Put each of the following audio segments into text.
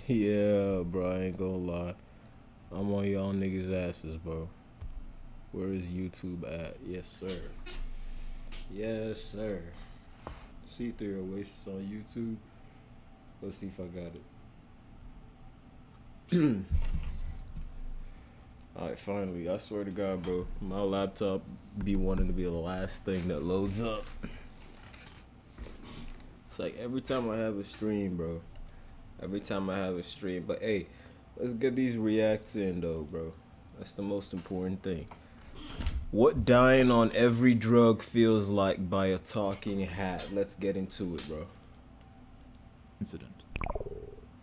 Yeah, bro, I ain't gonna lie. I'm on y'all niggas' asses, bro. Where is YouTube at? Yes, sir. Yes, sir. See through Oasis on YouTube. Let's see if I got it. Alright, finally. I swear to God, bro. My laptop be wanting to be the last thing that loads up. It's like every time I have a stream, bro. Every time I have a stream. But hey, let's get these reacts in, though, bro. That's the most important thing. What dying on every drug feels like by a talking hat. Let's get into it, bro. Incident.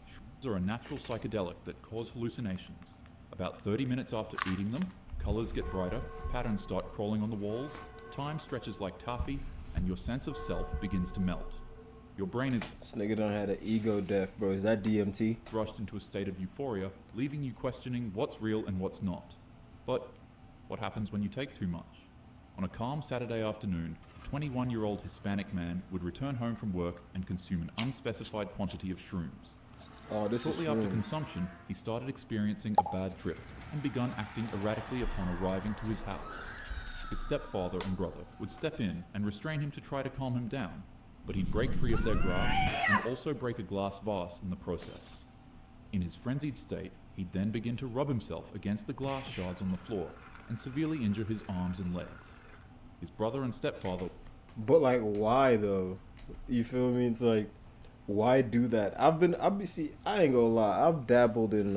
Shrooms are a natural psychedelic that cause hallucinations. About 30 minutes after eating them, colors get brighter, patterns start crawling on the walls, time stretches like taffy, and your sense of self begins to melt. Your brain is This nigga done had an ego death, bro. Is that DMT? rushed into a state of euphoria, leaving you questioning what's real and what's not. But what happens when you take too much? On a calm Saturday afternoon, a 21-year-old Hispanic man would return home from work and consume an unspecified quantity of shrooms. Oh, this Shortly is after shrooms. consumption, he started experiencing a bad trip and begun acting erratically upon arriving to his house. His stepfather and brother would step in and restrain him to try to calm him down, but he'd break free of their grasp and also break a glass vase in the process. In his frenzied state, he'd then begin to rub himself against the glass shards on the floor and severely injure his arms and legs. His brother and stepfather But like, why though? You feel me? It's like, why do that? See, I ain't gonna lie. I've dabbled in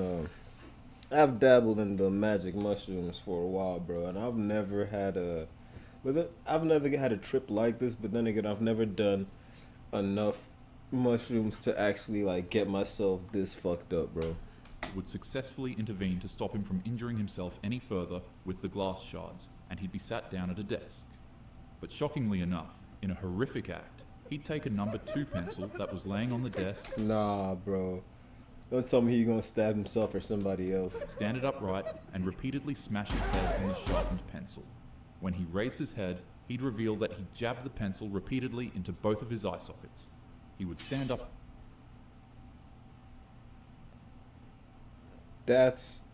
the magic mushrooms for a while, bro, and I've never had a trip like this. But then again, I've never done enough mushrooms to actually like get myself this fucked up, bro. would successfully intervene to stop him from injuring himself any further with the glass shards, and he'd be sat down at a desk. But shockingly enough, in a horrific act, he'd take a number 2 pencil that was laying on the desk, Nah, bro. Don't tell me he gonna stab himself or somebody else. stand it upright, and repeatedly smash his head on the sharpened pencil. When he raised his head, he'd reveal that he jabbed the pencil repeatedly into both of his eye sockets. He would stand up That's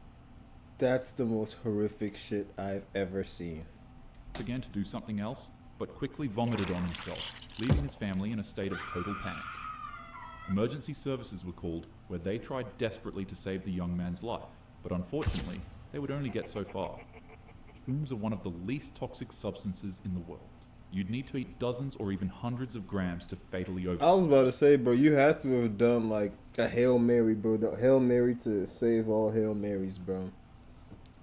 the most horrific shit I've ever seen. again to do something else, but quickly vomited on himself, leaving his family in a state of total panic. Emergency services were called, where they tried desperately to save the young man's life, but unfortunately, they would only get so far. Shrooms are one of the least toxic substances in the world. You'd need to eat dozens or even hundreds of grams to fatally I overdose. was about to say, bro, you had to have done like a Hail Mary, bro. The Hail Mary to save all Hail Marys, bro.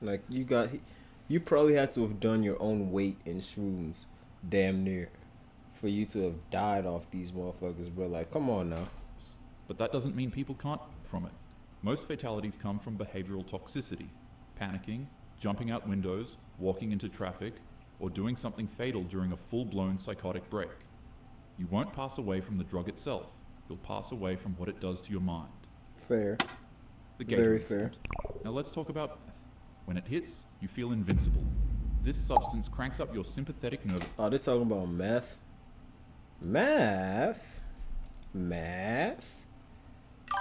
Like you probably had to have done your own weight in shrooms, damn near, for you to have died off these motherfuckers, bro. Like, come on now. But that doesn't mean people can't from it. Most fatalities come from behavioral toxicity, panicking, jumping out windows, walking into traffic, or doing something fatal during a full-blown psychotic break. You won't pass away from the drug itself. You'll pass away from what it does to your mind. Fair. The Gator Very incident. Now let's talk about meth. When it hits, you feel invincible. This substance cranks up your sympathetic nervous Oh, they're talking about meth. Math.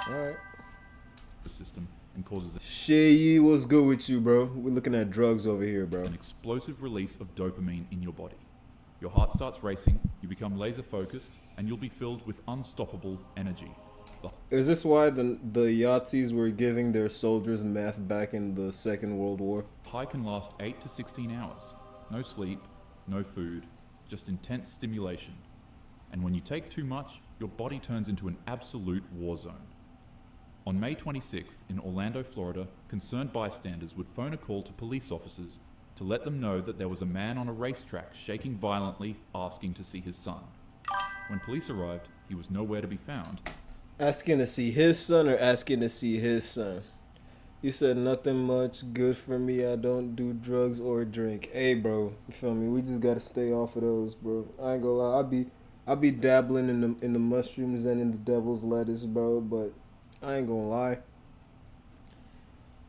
All right. system and causes Shay, what's good with you, bro? We're looking at drugs over here, bro. an explosive release of dopamine in your body. Your heart starts racing, you become laser focused, and you'll be filled with unstoppable energy. The Is this why the Yazis were giving their soldiers meth back in the Second World War? high can last 8 to 16 hours. No sleep, no food, just intense stimulation. And when you take too much, your body turns into an absolute war zone. On May 26th in Orlando, Florida, concerned bystanders would phone a call to police officers to let them know that there was a man on a racetrack shaking violently, asking to see his son. When police arrived, he was nowhere to be found. Asking to see his son or asking to see his son? He said nothing much good for me. I don't do drugs or drink. Hey, bro, you feel me? We just gotta stay off of those, bro. I ain't gonna lie. I be dabbling in the mushrooms and in the devil's lettuce, bro. But I ain't gonna lie.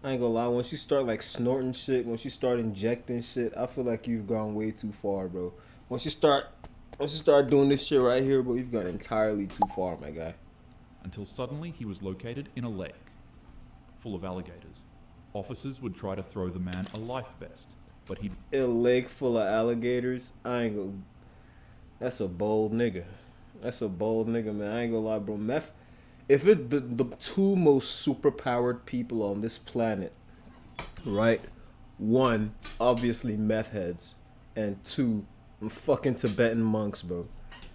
I ain't gonna lie. Once you start like snorting shit, once you start injecting shit, I feel like you've gone way too far, bro. Once you start doing this shit right here, bro, you've gone entirely too far, my guy. until suddenly he was located in a lake full of alligators. Officers would try to throw the man a life vest, but he'd A lake full of alligators. I ain't gonna. That's a bold nigga. That's a bold nigga, man. I ain't gonna lie, bro. Meth. If it the two most superpowered people on this planet, right? One, obviously meth heads, and two, fucking Tibetan monks, bro.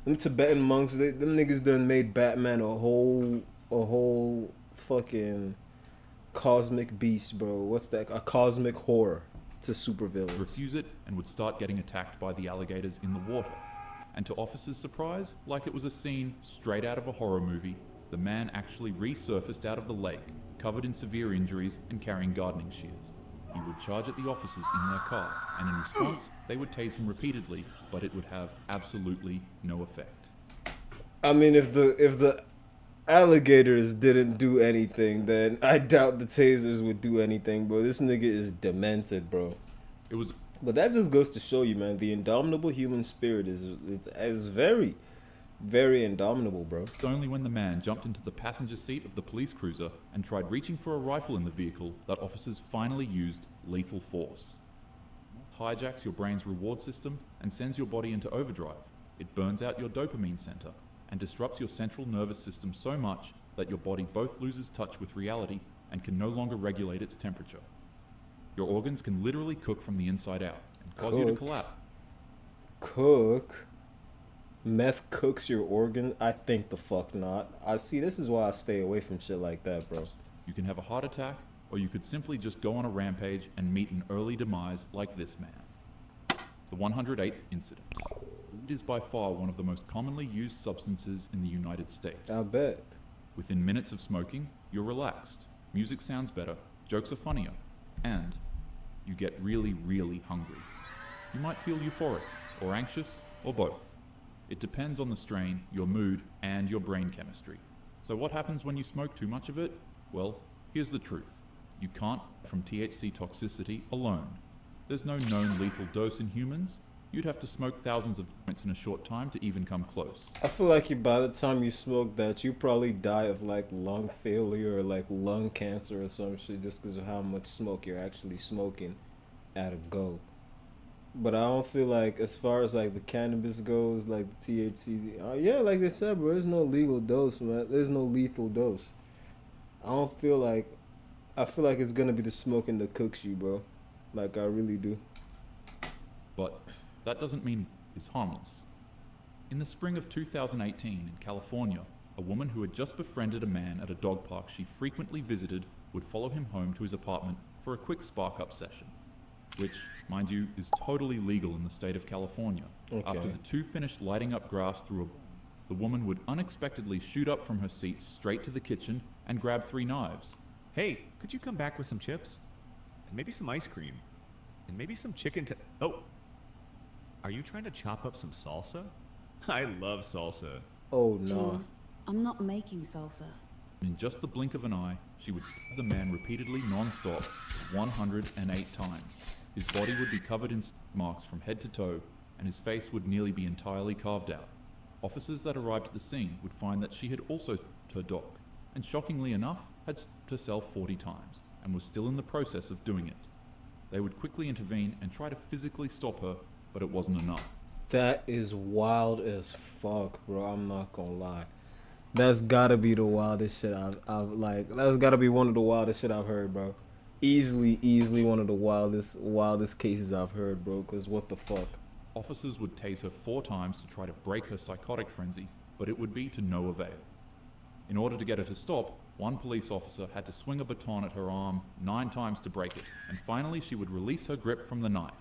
Them Tibetan monks, them niggas done made Batman a whole fucking cosmic beast, bro. What's that? A cosmic horror to supervillains. refuse it and would start getting attacked by the alligators in the water. And to officers' surprise, like it was a scene straight out of a horror movie, the man actually resurfaced out of the lake, covered in severe injuries and carrying gardening shears. He would charge at the officers in their car, and in response, they would tase him repeatedly, but it would have absolutely no effect. I mean, if the alligators didn't do anything, then I doubt the tasers would do anything, bro. This nigga is demented, bro. It was But that just goes to show you, man, the indomitable human spirit is very, very indomitable, bro. only when the man jumped into the passenger seat of the police cruiser and tried reaching for a rifle in the vehicle that officers finally used lethal force. Hijacks your brain's reward system and sends your body into overdrive. It burns out your dopamine center and disrupts your central nervous system so much that your body both loses touch with reality and can no longer regulate its temperature. Your organs can literally cook from the inside out and cause you to collapse. Cook? Meth cooks your organ? I think the fuck not. I see, this is why I stay away from shit like that, bro. You can have a heart attack, or you could simply just go on a rampage and meet an early demise like this man. The 108th incident. Weed is by far one of the most commonly used substances in the United States. I bet. Within minutes of smoking, you're relaxed, music sounds better, jokes are funnier, and you get really, really hungry. You might feel euphoric, or anxious, or both. It depends on the strain, your mood, and your brain chemistry. So what happens when you smoke too much of it? Well, here's the truth. You can't from THC toxicity alone. There's no known lethal dose in humans. You'd have to smoke thousands of joints in a short time to even come close. I feel like by the time you smoke that, you probably die of like lung failure or like lung cancer or some shit just because of how much smoke you're actually smoking at a go. But I don't feel like, as far as like the cannabis goes, like the THC, yeah, like they said, bro, there's no legal dose, man. There's no lethal dose. I don't feel like, I feel like it's gonna be the smoking that cooks you, bro. Like, I really do. But that doesn't mean it's harmless. In the spring of 2018 in California, a woman who had just befriended a man at a dog park she frequently visited would follow him home to his apartment for a quick spark-up session, which, mind you, is totally legal in the state of California. Okay. After the two finished lighting up grass the woman would unexpectedly shoot up from her seat straight to the kitchen and grab 3 knives. Hey, could you come back with some chips? And maybe some ice cream? And maybe some chicken Oh! Are you trying to chop up some salsa? I love salsa. Oh, no. June, I'm not making salsa. In just the blink of an eye, she would stab the man repeatedly non-stop 108 times. His body would be covered in marks from head to toe, and his face would nearly be entirely carved out. Officers that arrived at the scene would find that she had also stabbed her dog, and shockingly enough, had stabbed herself 40 times, and was still in the process of doing it. They would quickly intervene and try to physically stop her, but it wasn't enough. That is wild as fuck, bro. I'm not gonna lie. That's gotta be the wildest shit I've like. That's gotta be one of the wildest shit I've heard, bro. Easily one of the wildest cases I've heard, bro. Cause what the fuck? Officers would tase her 4 times to try to break her psychotic frenzy, but it would be to no avail. In order to get her to stop, one police officer had to swing a baton at her arm 9 times to break it, and finally she would release her grip from the knife.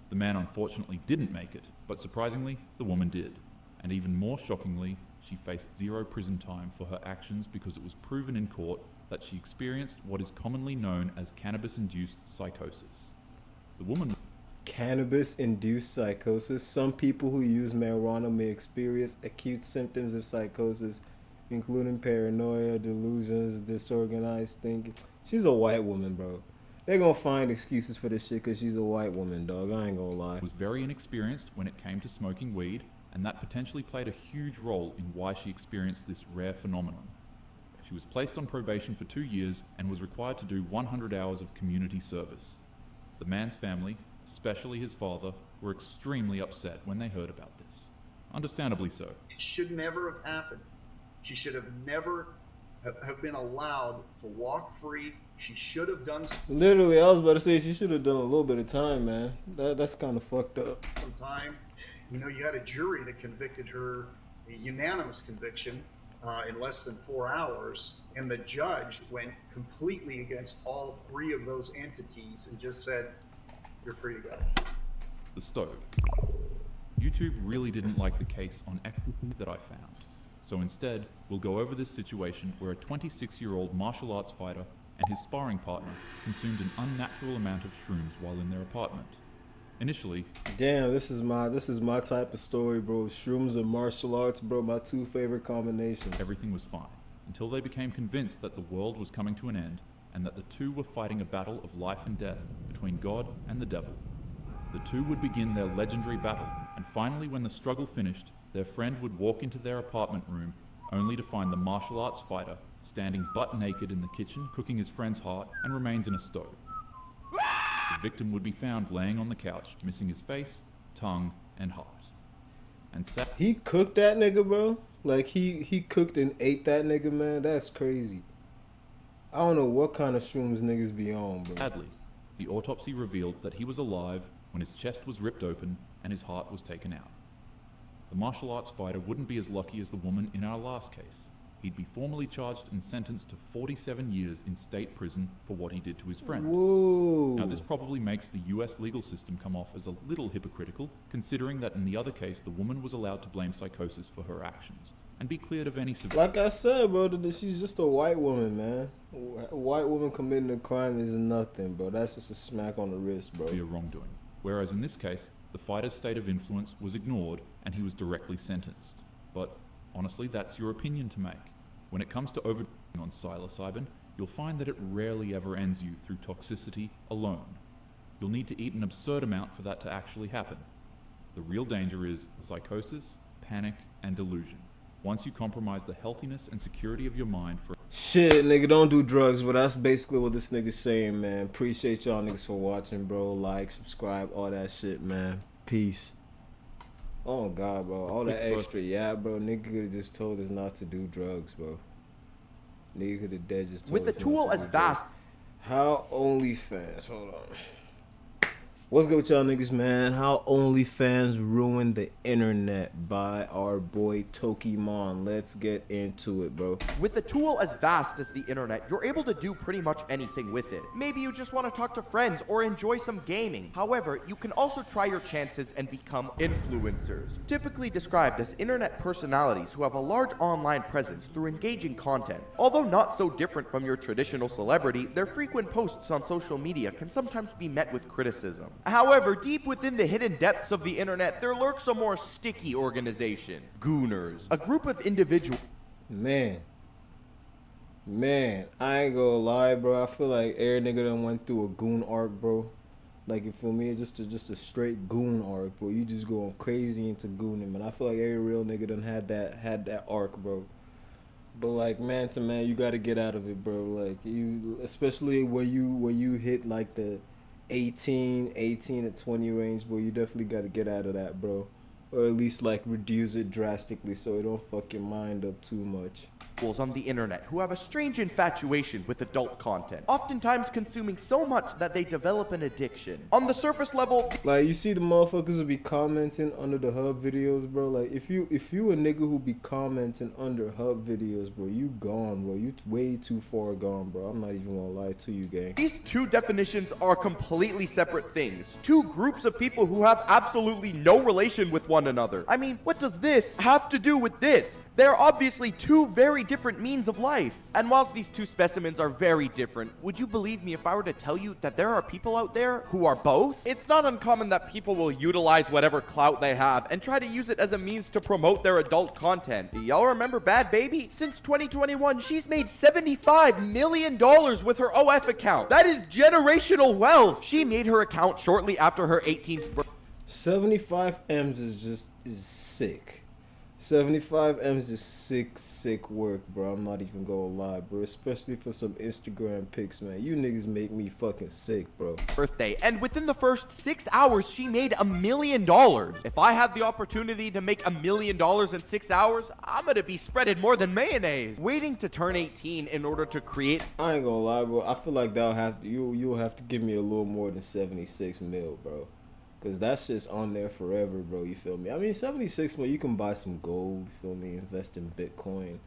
The man unfortunately didn't make it, but surprisingly, the woman did. And even more shockingly, she faced 0 prison time for her actions because it was proven in court that she experienced what is commonly known as cannabis-induced psychosis. The woman... Cannabis-induced psychosis. Some people who use marijuana may experience acute symptoms of psychosis, including paranoia, delusions, disorganized thinking. She's a white woman, bro. They're gonna find excuses for this shit because she's a white woman, dog. I ain't gonna lie. was very inexperienced when it came to smoking weed, and that potentially played a huge role in why she experienced this rare phenomenon. She was placed on probation for 2 years and was required to do 100 hours of community service. The man's family, especially his father, were extremely upset when they heard about this. Understandably so. It should never have happened. She should have never have been allowed to walk free. She should have done Literally, I was about to say she should have done a little bit of time, man. That's kind of fucked up. some time. You know, you had a jury that convicted her, a unanimous conviction, in less than 4 hours, and the judge went completely against all three of those entities and just said, "You're free to go." The stove. YouTube really didn't like the case on equity that I found. So instead, we'll go over this situation where a 26-year-old martial arts fighter and his sparring partner consumed an unnatural amount of shrooms while in their apartment. Initially, Damn, this is my type of story, bro. Shrooms and martial arts, bro. My two favorite combinations. everything was fine, until they became convinced that the world was coming to an end and that the two were fighting a battle of life and death between God and the devil. The two would begin their legendary battle, and finally when the struggle finished, their friend would walk into their apartment room only to find the martial arts fighter standing butt naked in the kitchen cooking his friend's heart and remains in a stove. The victim would be found laying on the couch, missing his face, tongue, and heart. And He cooked that nigga, bro. Like he cooked and ate that nigga, man. That's crazy. I don't know what kind of shrooms niggas be on, bro. sadly, the autopsy revealed that he was alive when his chest was ripped open and his heart was taken out. The martial arts fighter wouldn't be as lucky as the woman in our last case. He'd be formally charged and sentenced to 47 years in state prison for what he did to his friend. Whoa. Now, this probably makes the US legal system come off as a little hypocritical, considering that in the other case, the woman was allowed to blame psychosis for her actions and be cleared of any severe. Like I said, bro, she's just a white woman, man. A white woman committing a crime is nothing, bro. That's just a smack on the wrist, bro. Wrongdoing. Whereas in this case, the fighter's state of influence was ignored and he was directly sentenced. But honestly, that's your opinion to make. When it comes to overdosing on psilocybin, you'll find that it rarely ever ends you through toxicity alone. You'll need to eat an absurd amount for that to actually happen. The real danger is psychosis, panic, and delusion. Once you compromise the healthiness and security of your mind for Shit, nigga, don't do drugs, but that's basically what this nigga's saying, man. Appreciate y'all niggas for watching, bro. Like, subscribe, all that shit, man. Peace. Oh, God, bro. All that extra, yeah, bro. Nigga could have just told us not to do drugs, bro. Nigga could have dead just told With us a tool not to as do vast. drugs. How OnlyFans? Hold on. What's good with y'all niggas, man? How OnlyFans ruined the internet by our boy Tokimon. Let's get into it, bro. With a tool as vast as the internet, you're able to do pretty much anything with it. Maybe you just want to talk to friends or enjoy some gaming. However, you can also try your chances and become influencers, typically described as internet personalities who have a large online presence through engaging content. Although not so different from your traditional celebrity, their frequent posts on social media can sometimes be met with criticism. However, deep within the hidden depths of the internet, there lurks a more sticky organization, Gooners, a group of individuals. Man, I ain't gonna lie, bro. I feel like every nigga done went through a goon arc, bro. Like, you feel me? It's just a straight goon arc, bro. You just going crazy into gooning, man. I feel like every real nigga done had that arc, bro. But like, man to man, you gotta get out of it, bro. Like, you, especially when you hit like the 18 to 20 range, bro. You definitely gotta get out of that, bro. Or at least like reduce it drastically so it don't fuck your mind up too much. On the internet who have a strange infatuation with adult content, oftentimes consuming so much that they develop an addiction. On the surface level, Like, you see the motherfuckers who be commenting under the hub videos, bro. Like, if you a nigga who be commenting under hub videos, bro, you gone, bro. You way too far gone, bro. I'm not even gonna lie to you, gang. these two definitions are completely separate things. Two groups of people who have absolutely no relation with one another. I mean, what does this have to do with this? They're obviously two very different means of life. And whilst these two specimens are very different, would you believe me if I were to tell you that there are people out there who are both? It's not uncommon that people will utilize whatever clout they have and try to use it as a means to promote their adult content. Y'all remember Bad Baby? Since 2021, she's made $75 million with her OF account. That is generational wealth. She made her account shortly after her 18th birthday. 75 M's is sick. 75 M's is sick work, bro. I'm not even gonna lie, bro. Especially for some Instagram pics, man. You niggas make me fucking sick, bro. Birthday, and within the first 6 hours, she made $1 million. If I had the opportunity to make $1 million in 6 hours, I'm gonna be spreaded more than mayonnaise. Waiting to turn 18 in order to create. I ain't gonna lie, bro. I feel like you'll have to give me a little more than 76 mil, bro. Cause that shit's on there forever, bro. You feel me? I mean, 76 mil, you can buy some gold. You feel me? Invest in Bitcoin,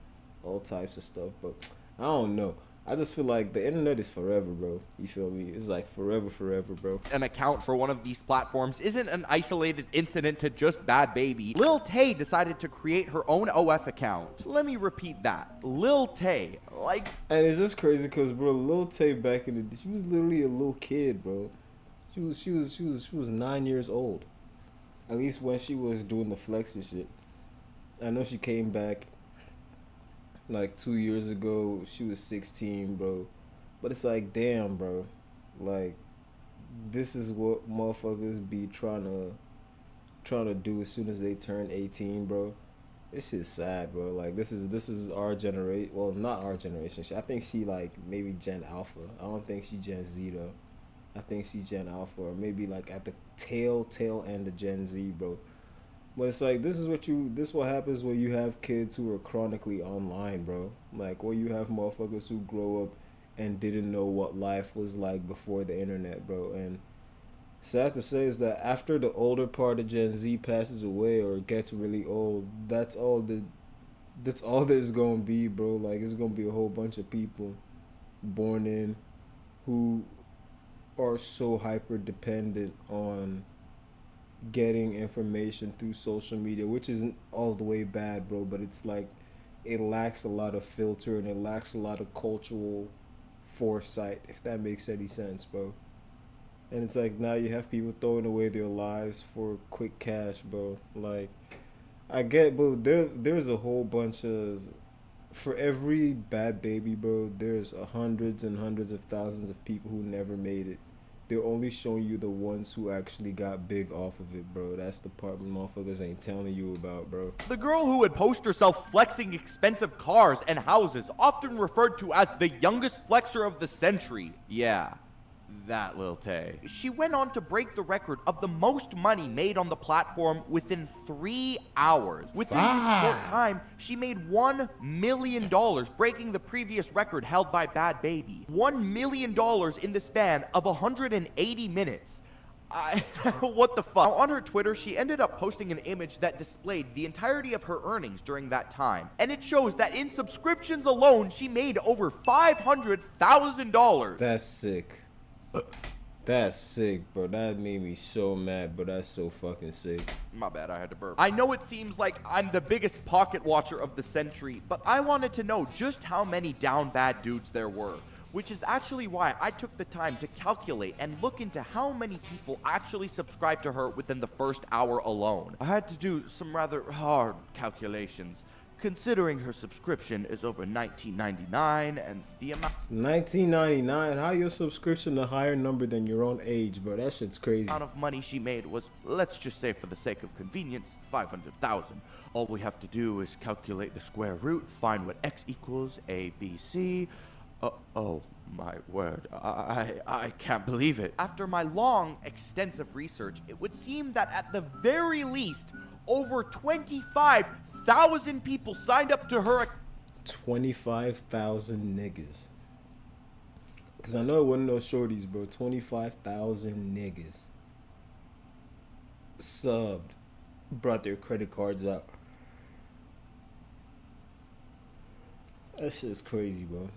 all types of stuff. But I don't know. I just feel like the internet is forever, bro. You feel me? It's like forever, bro. An account for one of these platforms isn't an isolated incident to just Bad Baby. Lil Tay decided to create her own OF account. Let me repeat that. Lil Tay. Like. And it's just crazy because, bro, Lil Tay back in the day, she was literally a little kid, bro. She was 9 years old. At least when she was doing the flex and shit. I know she came back like 2 years ago. She was 16, bro. But it's like, damn, bro. Like, this is what motherfuckers be trying to do as soon as they turn 18, bro. This shit's sad, bro. Like, this is our generation. Well, not our generation. I think she like maybe Gen Alpha. I don't think she Gen Z though. I think she Gen Alpha, or maybe like at the tail end of Gen Z, bro. But it's like, this is what happens when you have kids who are chronically online, bro. Like, when you have motherfuckers who grow up and didn't know what life was like before the internet, bro. And sad to say is that after the older part of Gen Z passes away or gets really old, that's all there's gonna be, bro. Like, it's gonna be a whole bunch of people born in who are so hyper dependent on getting information through social media, which isn't all the way bad, bro, but it's like it lacks a lot of filter and it lacks a lot of cultural foresight, if that makes any sense, bro. And it's like now you have people throwing away their lives for quick cash, bro. Like, I get, bro, there's a whole bunch of, for every Bad Baby, bro, there's hundreds and hundreds of thousands of people who never made it. They're only showing you the ones who actually got big off of it, bro. That's the part motherfuckers ain't telling you about, bro. The girl who would post herself flexing expensive cars and houses, often referred to as the youngest flexer of the century. Yeah. That Lil Tay. She went on to break the record of the most money made on the platform within 3 hours. Within this short time, she made $1 million, breaking the previous record held by Bad Baby. $1 million in the span of 180 minutes. What the fuck? On her Twitter, she ended up posting an image that displayed the entirety of her earnings during that time. And it shows that in subscriptions alone, she made over $500,000. That's sick. That's sick, bro. That made me so mad, but that's so fucking sick. My bad, I had to burp. I know it seems like I'm the biggest pocket watcher of the century, but I wanted to know just how many down bad dudes there were, which is actually why I took the time to calculate and look into how many people actually subscribed to her within the first hour alone. I had to do some rather hard calculations, considering her subscription is over $19.99 and the amount $19.99. How your subscription a higher number than your own age, bro? That shit's crazy. of money she made was, let's just say for the sake of convenience, $500,000. All we have to do is calculate the square root, find what x equals a, b, c. Oh my word, I can't believe it. After my long, extensive research, it would seem that at the very least, over 25,000 people signed up to her. 25,000 niggas. Cause I know it wasn't no shorties, bro. 25,000 niggas subbed, brought their credit cards out. That shit's crazy, bro.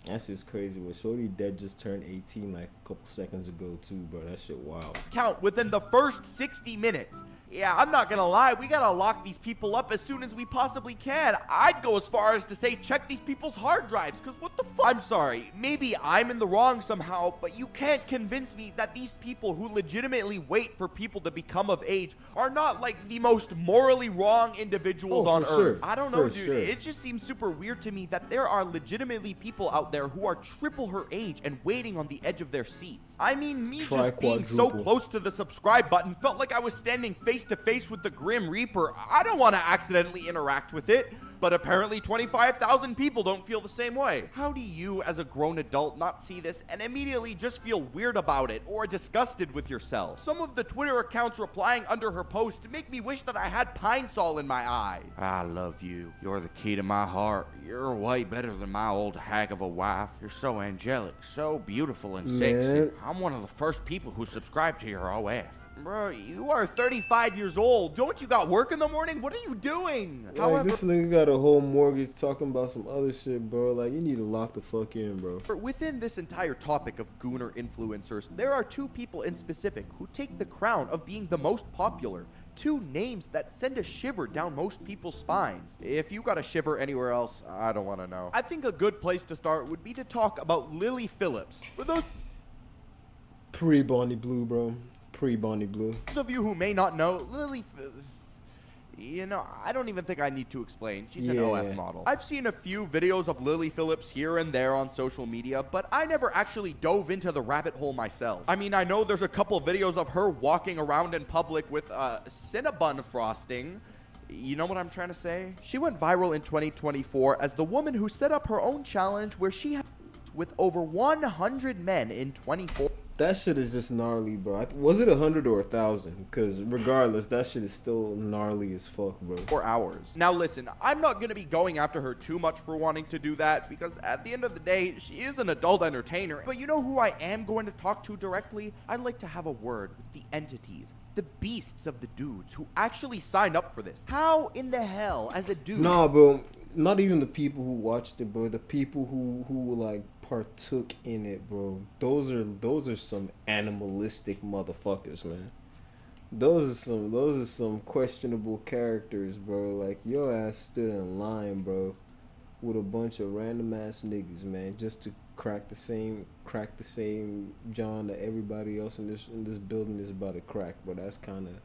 That's just crazy. Well, Shorty Dead just turned 18 like a couple seconds ago too, bro. That shit wild. Count within the first 60 minutes. Yeah, I'm not gonna lie, we gotta lock these people up as soon as we possibly can. I'd go as far as to say check these people's hard drives, cause what the fuck? I'm sorry, maybe I'm in the wrong somehow, but you can't convince me that these people who legitimately wait for people to become of age are not like the most morally wrong individuals on for sure. earth. I don't know, For dude, sure. it just seems super weird to me that there are legitimately people out there there who are triple her age and waiting on the edge of their seats. I mean, me Try just being so quadruple. close to the subscribe button felt like I was standing face to face with the Grim Reaper. I don't want to accidentally interact with it. But apparently 25,000 people don't feel the same way. How do you, as a grown adult, not see this and immediately just feel weird about it or disgusted with yourself? Some of the Twitter accounts replying under her post make me wish that I had Pine Sol in my eye. I love you. You're the key to my heart. You're way better than my old hag of a wife. You're so angelic, so beautiful and sexy. Man. I'm one of the first people who subscribed to your OF. Bro, you are 35 years old. Don't you got work in the morning? What are you doing? Like, this nigga got a whole mortgage talking about some other shit, bro. Like, you need to lock the fuck in, bro. Within this entire topic of gooner influencers, there are two people in specific who take the crown of being the most popular. Two names that send a shiver down most people's spines. If you got a shiver anywhere else, I don't want to know. I think a good place to start would be to talk about Lily Phillips. For those Pre-Bonnie Blue, bro. Pre-Bonnie Blue. of you who may not know, you know, I don't even think I need to explain. She's an Yeah. OF model. I've seen a few videos of Lily Phillips here and there on social media, but I never actually dove into the rabbit hole myself. I mean, I know there's a couple videos of her walking around in public with Cinnabon frosting. You know what I'm trying to say? She went viral in 2024 as the woman who set up her own challenge where she had with over 100 men in 24 That shit is just gnarly, bro. Was it 100 or 1,000? Because regardless, that shit is still gnarly as fuck, bro. 4 hours. Now listen, I'm not going to be going after her too much for wanting to do that because at the end of the day, she is an adult entertainer. But you know who I am going to talk to directly? I'd like to have a word with the entities, the beasts of the dudes who actually signed up for this. How in the hell, as a dude... Nah, bro. Not even the people who watched it, bro. The people who like partook in it, bro. Those are some animalistic motherfuckers, man. Those are some questionable characters, bro. Like, your ass stood in line, bro, with a bunch of random ass niggas, man, just to crack the same John that everybody else in this building is about to crack, bro. That's kind of,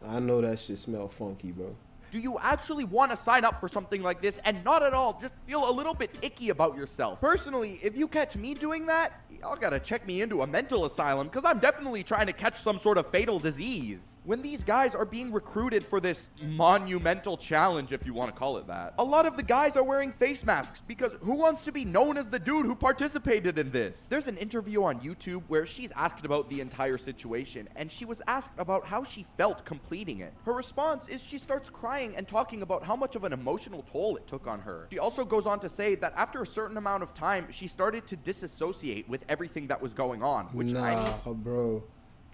I know that shit smell funky, bro. Do you actually want to sign up for something like this and not at all just feel a little bit icky about yourself? Personally, if you catch me doing that, y'all gotta check me into a mental asylum because I'm definitely trying to catch some sort of fatal disease. When these guys are being recruited for this monumental challenge, if you want to call it that, a lot of the guys are wearing face masks because who wants to be known as the dude who participated in this? There's an interview on YouTube where she's asked about the entire situation and she was asked about how she felt completing it. Her response is she starts crying and talking about how much of an emotional toll it took on her. She also goes on to say that after a certain amount of time, she started to disassociate with everything that was going on, which Bro.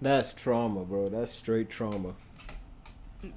That's trauma, bro. That's straight trauma.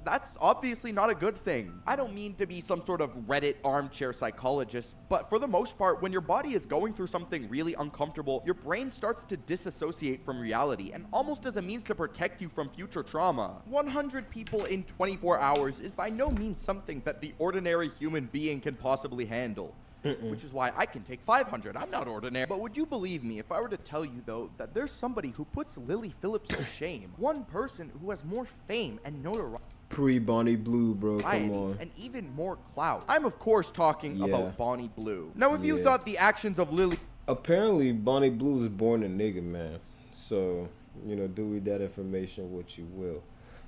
That's obviously not a good thing. I don't mean to be some sort of Reddit armchair psychologist, but for the most part, when your body is going through something really uncomfortable, your brain starts to disassociate from reality, and almost as a means to protect you from future trauma. 100 people in 24 hours is by no means something that the ordinary human being can possibly handle. Which is why I can take 500. I'm not ordinary. But would you believe me if I were to tell you, though, that there's somebody who puts Lily Phillips to shame? One person who has more fame and notoriety. Pre-Bonnie Blue, bro. Come on. And even more clout. I'm, of course, talking about Bonnie Blue. Now, if you Yeah. thought the actions of Lily... Apparently, Bonnie Blue was born a nigga, man. So, you know, do with that information what you will.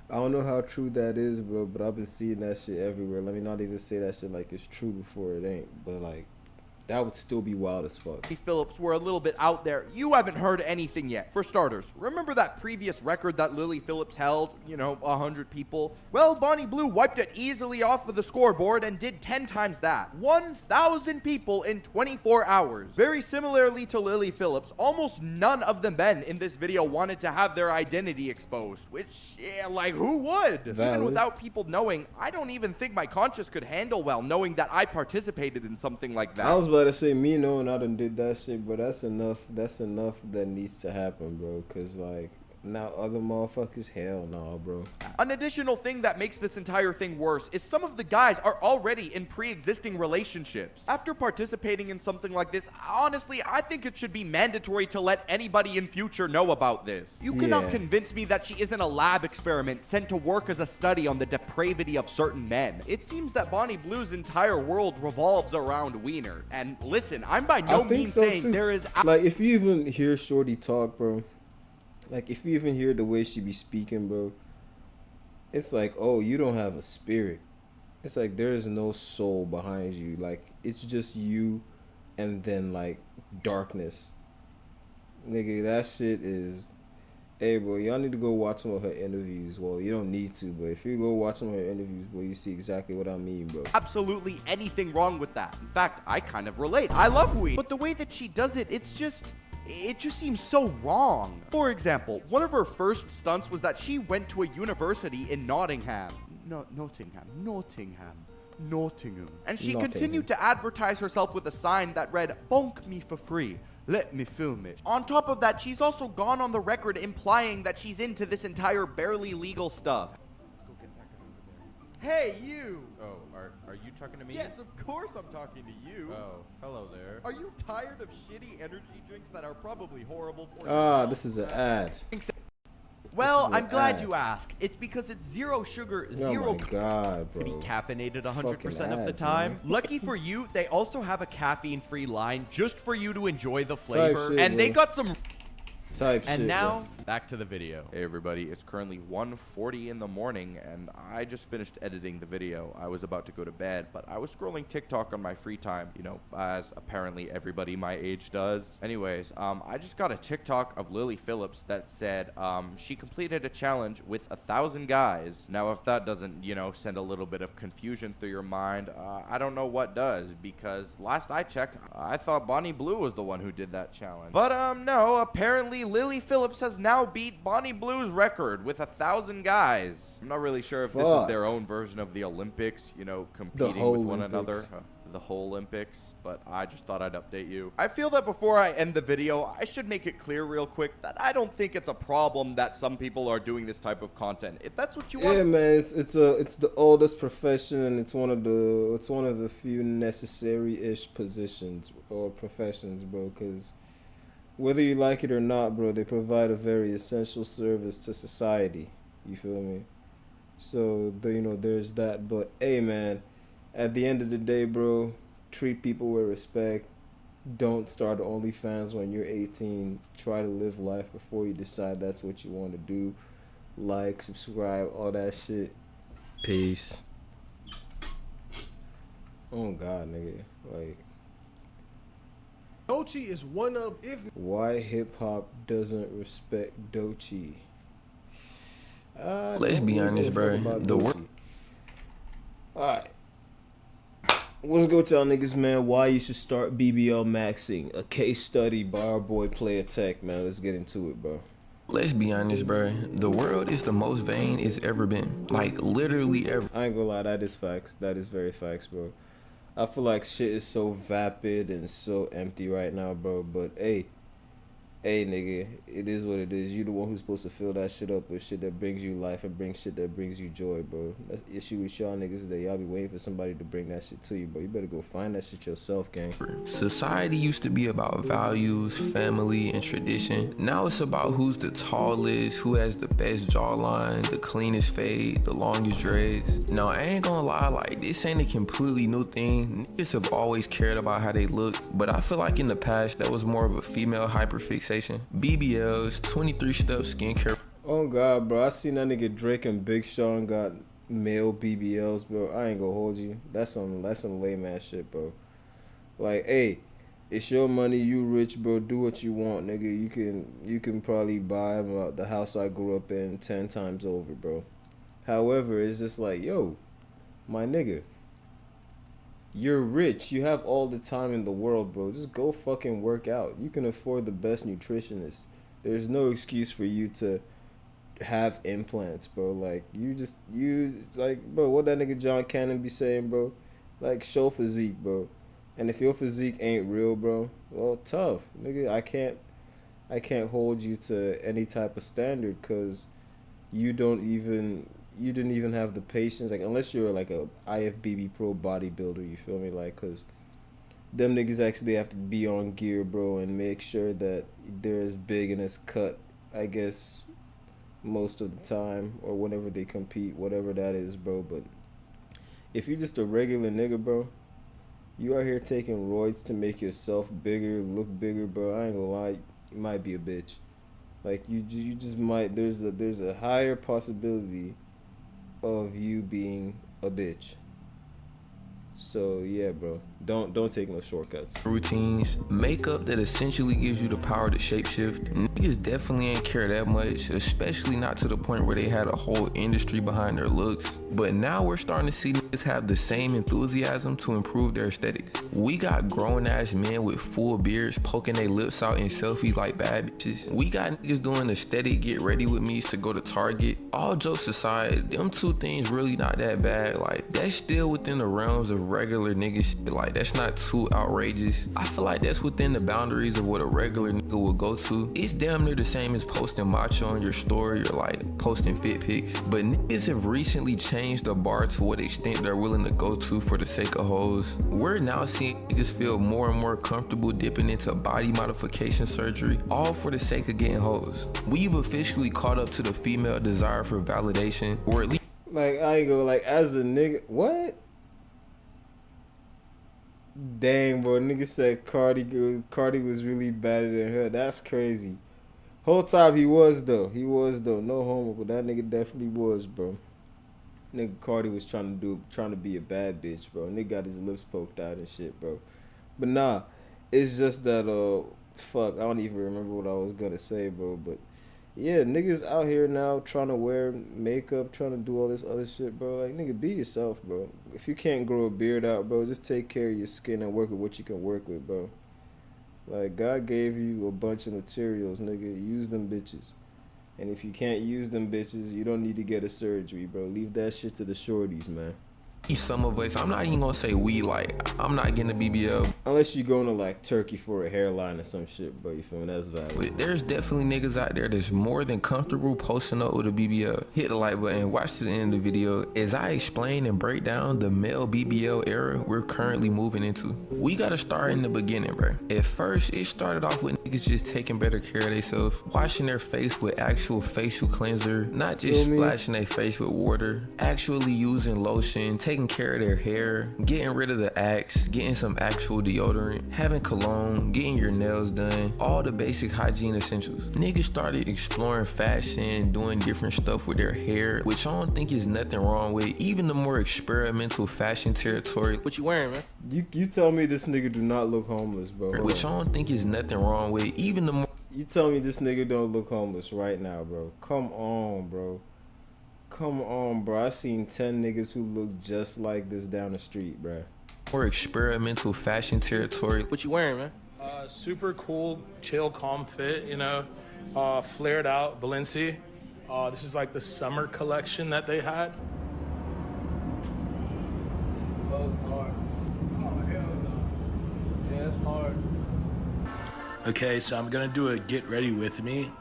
I don't know how true that is, bro, but I've been seeing that shit everywhere. Let me not even say that shit like it's true before it ain't. But, like, that would still be wild as fuck. Phillips were a little bit out there, you haven't heard anything yet. For starters, remember that previous record that Lily Phillips held? You know, 100 people? Well, Bonnie Blue wiped it easily off of the scoreboard and did 10 times that. 1,000 people in 24 hours. Very similarly to Lily Phillips, almost none of the men in this video wanted to have their identity exposed. Which, yeah, like, who would? Valid. Even without people knowing, I don't even think my conscience could handle well knowing that I participated in something like that. I was about to say, me knowing I done did that shit, but that's enough that needs to happen, bro. Cause like, Now other motherfuckers, hell no, bro. An additional thing that makes this entire thing worse is some of the guys are already in pre-existing relationships. After participating in something like this, honestly, I think it should be mandatory to let anybody in future know about this. You cannot Yeah. convince me that she isn't a lab experiment sent to work as a study on the depravity of certain men. It seems that Bonnie Blue's entire world revolves around Wiener. And listen, I'm by no I think means so, saying too. there is... Like, if you even hear Shorty talk, bro, like, if you even hear the way she be speaking, bro, it's like, oh, you don't have a spirit. It's like there is no soul behind you. Like, it's just you and then, like, darkness. Nigga, that shit is... Hey, bro, y'all need to go watch some of her interviews. Well, you don't need to, but if you go watch some of her interviews, bro, you see exactly what I mean, bro. Absolutely anything wrong with that. In fact, I kind of relate. I love weed. But the way that she does it, it just seems so wrong. For example, one of her first stunts was that she went to a university in Nottingham. Nottingham. And she Nottingham. continued to advertise herself with a sign that read, "Bonk me for free. Let me film it." On top of that, she's also gone on the record implying that she's into this entire barely legal stuff. Let's go get that guy over there. Hey, you! Oh, are you talking to me? Yes, of course I'm talking to you. Oh, hello there. Are you tired of shitty energy drinks that are probably horrible for you? Ah, this is an ad. Well, This is I'm an glad ad. you asked. It's because it's zero sugar, Oh zero my god, be bro. caffeinated 100% of the ads, time. man. Lucky for you, they also have a caffeine-free line just for you to enjoy the flavor. shit, And they bro. got some... Type And shit, now, back to the video. Hey everybody, it's currently 1:40 in the morning and I just finished editing the video. I was about to go to bed, but I was scrolling TikTok on my free time, you know, as apparently everybody my age does. Anyways, I just got a TikTok of Lily Phillips that said she completed a challenge with 1,000 guys. Now, if that doesn't, you know, send a little bit of confusion through your mind, I don't know what does, because last I checked, I thought Bonnie Blue was the one who did that challenge. But no, apparently Lily Phillips has now beat Bonnie Blue's record with 1,000 guys. I'm not really sure if this is Fuck. their own version of the Olympics, you know, competing with one another. Olympics. The whole Olympics, but I just thought I'd update you. I feel that before I end the video, I should make it clear real quick that I don't think it's a problem that some people are doing this type of content. If that's what you want... Yeah, man, it's the oldest profession, and it's one of the few necessary-ish positions or professions, bro. Because whether you like it or not, bro, they provide a very essential service to society. You feel me? So there's that. But hey, man, at the end of the day, bro, treat people with respect. Don't start OnlyFans when you're 18. Try to live life before you decide that's what you want to do. Like, subscribe, all that shit. Peace. Oh God, nigga. Like, Dochi is one of, if why hip hop doesn't respect Dochi? Let's be honest, bro. The world. Alright. What's good, y'all niggas, man? Why you should start BBL maxing? A case study by our boy Player Tech, man. Let's get into it, bro. Let's be honest, bro. The world is the most vain it's ever been. Like, literally ever. I ain't gonna lie, that is facts. That is very facts, bro. I feel like shit is so vapid and so empty right now, bro. But hey, nigga, it is what it is. You the one who's supposed to fill that shit up with shit that brings you life and brings shit that brings you joy, bro. That's the issue with y'all niggas, is that y'all be waiting for somebody to bring that shit to you, bro. You better go find that shit yourself, gang. Society used to be about values, family, and tradition. Now it's about who's the tallest, who has the best jawline, the cleanest fade, the longest dreads. Now, I ain't gonna lie, like, this ain't a completely new thing. Niggas have always cared about how they look, but I feel like in the past, that was more of a female hyperfixation. BBLs, 23-step skincare. Oh God, bro, I seen that nigga Drake and Big Sean got male BBLs, bro. I ain't gonna hold you. That's some lame ass shit, bro. Like, hey, it's your money, you rich, bro. Do what you want, nigga. You can probably buy the house I grew up in 10 times over, bro. However, it's just like, yo, my nigga, you're rich. You have all the time in the world, bro. Just go fucking work out. You can afford the best nutritionist. There's no excuse for you to have implants, bro. Like, bro, what that nigga John Cannon be saying, bro? Like, show physique, bro. And if your physique ain't real, bro, well, tough, nigga. I can't hold you to any type of standard because you didn't even have the patience, like, unless you're like a IFBB pro bodybuilder, you feel me, like, because them niggas actually have to be on gear, bro, and make sure that they're as big and as cut, I guess, most of the time, or whenever they compete, whatever that is, bro. But if you're just a regular nigga, bro, you out here taking roids to make yourself bigger, look bigger, bro, I ain't gonna lie, you might be a bitch. Like, you just might, there's a higher possibility of you being a bitch. So yeah, bro, don't take no shortcuts. Routines, makeup that essentially gives you the power to shapeshift. Niggas definitely ain't care that much, especially not to the point where they had a whole industry behind their looks. But now we're starting to see niggas have the same enthusiasm to improve their aesthetics. We got grown ass men with full beards poking their lips out in selfies like bad bitches. We got niggas doing aesthetic get ready with me's to go to Target. All jokes aside, them two things really not that bad. Like, that's still within the realms of regular nigga shit. Like, that's not too outrageous. I feel like that's within the boundaries of what a regular nigga will go to. It's damn near the same as posting macho on your story or like posting fit pics. But niggas have recently changed the bar to what extent they're willing to go to for the sake of hoes. We're now seeing niggas feel more and more comfortable dipping into body modification surgery, all for the sake of getting hoes. We've officially caught up to the female desire for validation, or at least, Like, I ain't gonna, like, as a nigga, what? Dang, bro, nigga said Cardi was really better than her. That's crazy. Whole time he was though. No homo, but that nigga definitely was, bro. Nigga Cardi was trying to be a bad bitch, bro. Nigga got his lips poked out and shit, bro. But nah, it's just that fuck, I don't even remember what I was gonna say, bro. But yeah, niggas out here now trying to wear makeup, trying to do all this other shit, bro. Like, nigga, be yourself, bro. If you can't grow a beard out, bro, just take care of your skin and work with what you can work with, bro. Like, God gave you a bunch of materials, nigga. Use them bitches. And if you can't use them bitches, you don't need to get a surgery, bro. Leave that shit to the shorties, man. some of us, I'm not even gonna say we, like, I'm not getting a BBL. Unless you're going to like Turkey for a hairline or some shit, bro. You feel me? That's valid. But there's definitely niggas out there that's more than comfortable posting up with a BBL. Hit the like button, watch to the end of the video as I explain and break down the male BBL era we're currently moving into. We gotta start in the beginning, bro. At first, it started off with niggas just taking better care of themselves, washing their face with actual facial cleanser, not just splashing their face with water, actually using lotion, taking care of their hair, getting rid of the axe, getting some actual deodorant, having cologne, getting your nails done, all the basic hygiene essentials. Niggas started exploring fashion, doing different stuff with their hair, which I don't think is nothing wrong with. Even the more experimental fashion territory. What you wearing, man? You tell me this nigga do not look homeless, bro. Which I don't think is nothing wrong with. Even the more. You tell me this nigga don't look homeless right now, bro. Come on, bro. Come on, bro. I seen 10 niggas who look just like this down the street, bro. More experimental fashion territory. What you wearing, man? Super cool, chill, calm fit, you know. Flared out, Balenci. This is like the summer collection that they had. Yeah, it's hard. Okay, so I'm gonna do a get ready with me.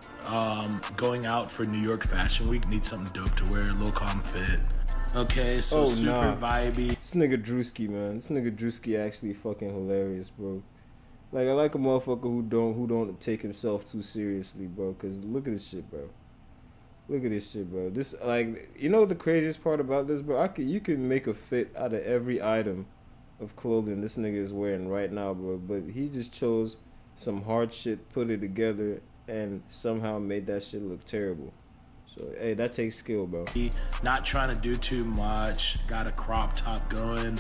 Going out for New York Fashion Week, need something dope to wear, low calm fit. Okay, so super vibey. This nigga Drewski, man. This nigga Drewski actually fucking hilarious, bro. Like, I like a motherfucker who don't take himself too seriously, bro. Cause look at this shit, bro. Look at this shit, bro. This, like, you know the craziest part about this, bro? You can make a fit out of every item of clothing this nigga is wearing right now, bro. But he just chose some hard shit, put it together, and somehow made that shit look terrible. So, hey, that takes skill, bro. Not trying to do too much. Got a crop top going.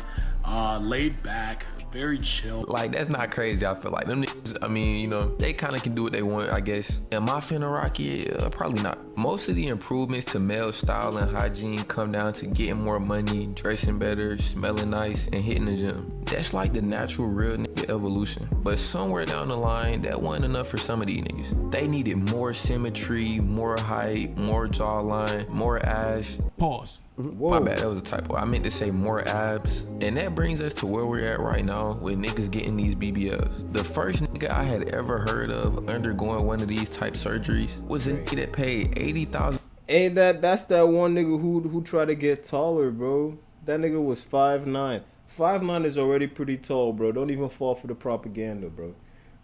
Laid back. Very chill. Like, that's not crazy, I feel like. Them niggas, I mean, you know, they kind of can do what they want, I guess. Am I finna rock it? Probably not. Most of the improvements to male style and hygiene come down to getting more money, dressing better, smelling nice, and hitting the gym. That's like the natural real nigga evolution. But somewhere down the line, that wasn't enough for some of these niggas. They needed more symmetry, more height, more jawline, more ass. Pause. Whoa. My bad, that was a typo. I meant to say more abs. And that brings us to where we're at right now with niggas getting these BBLs. The first nigga I had ever heard of undergoing one of these type surgeries was a nigga that paid $80,000. Hey, that's that one nigga who tried to get taller, bro. That nigga was 5'9". 5'9" is already pretty tall, bro. Don't even fall for the propaganda, bro.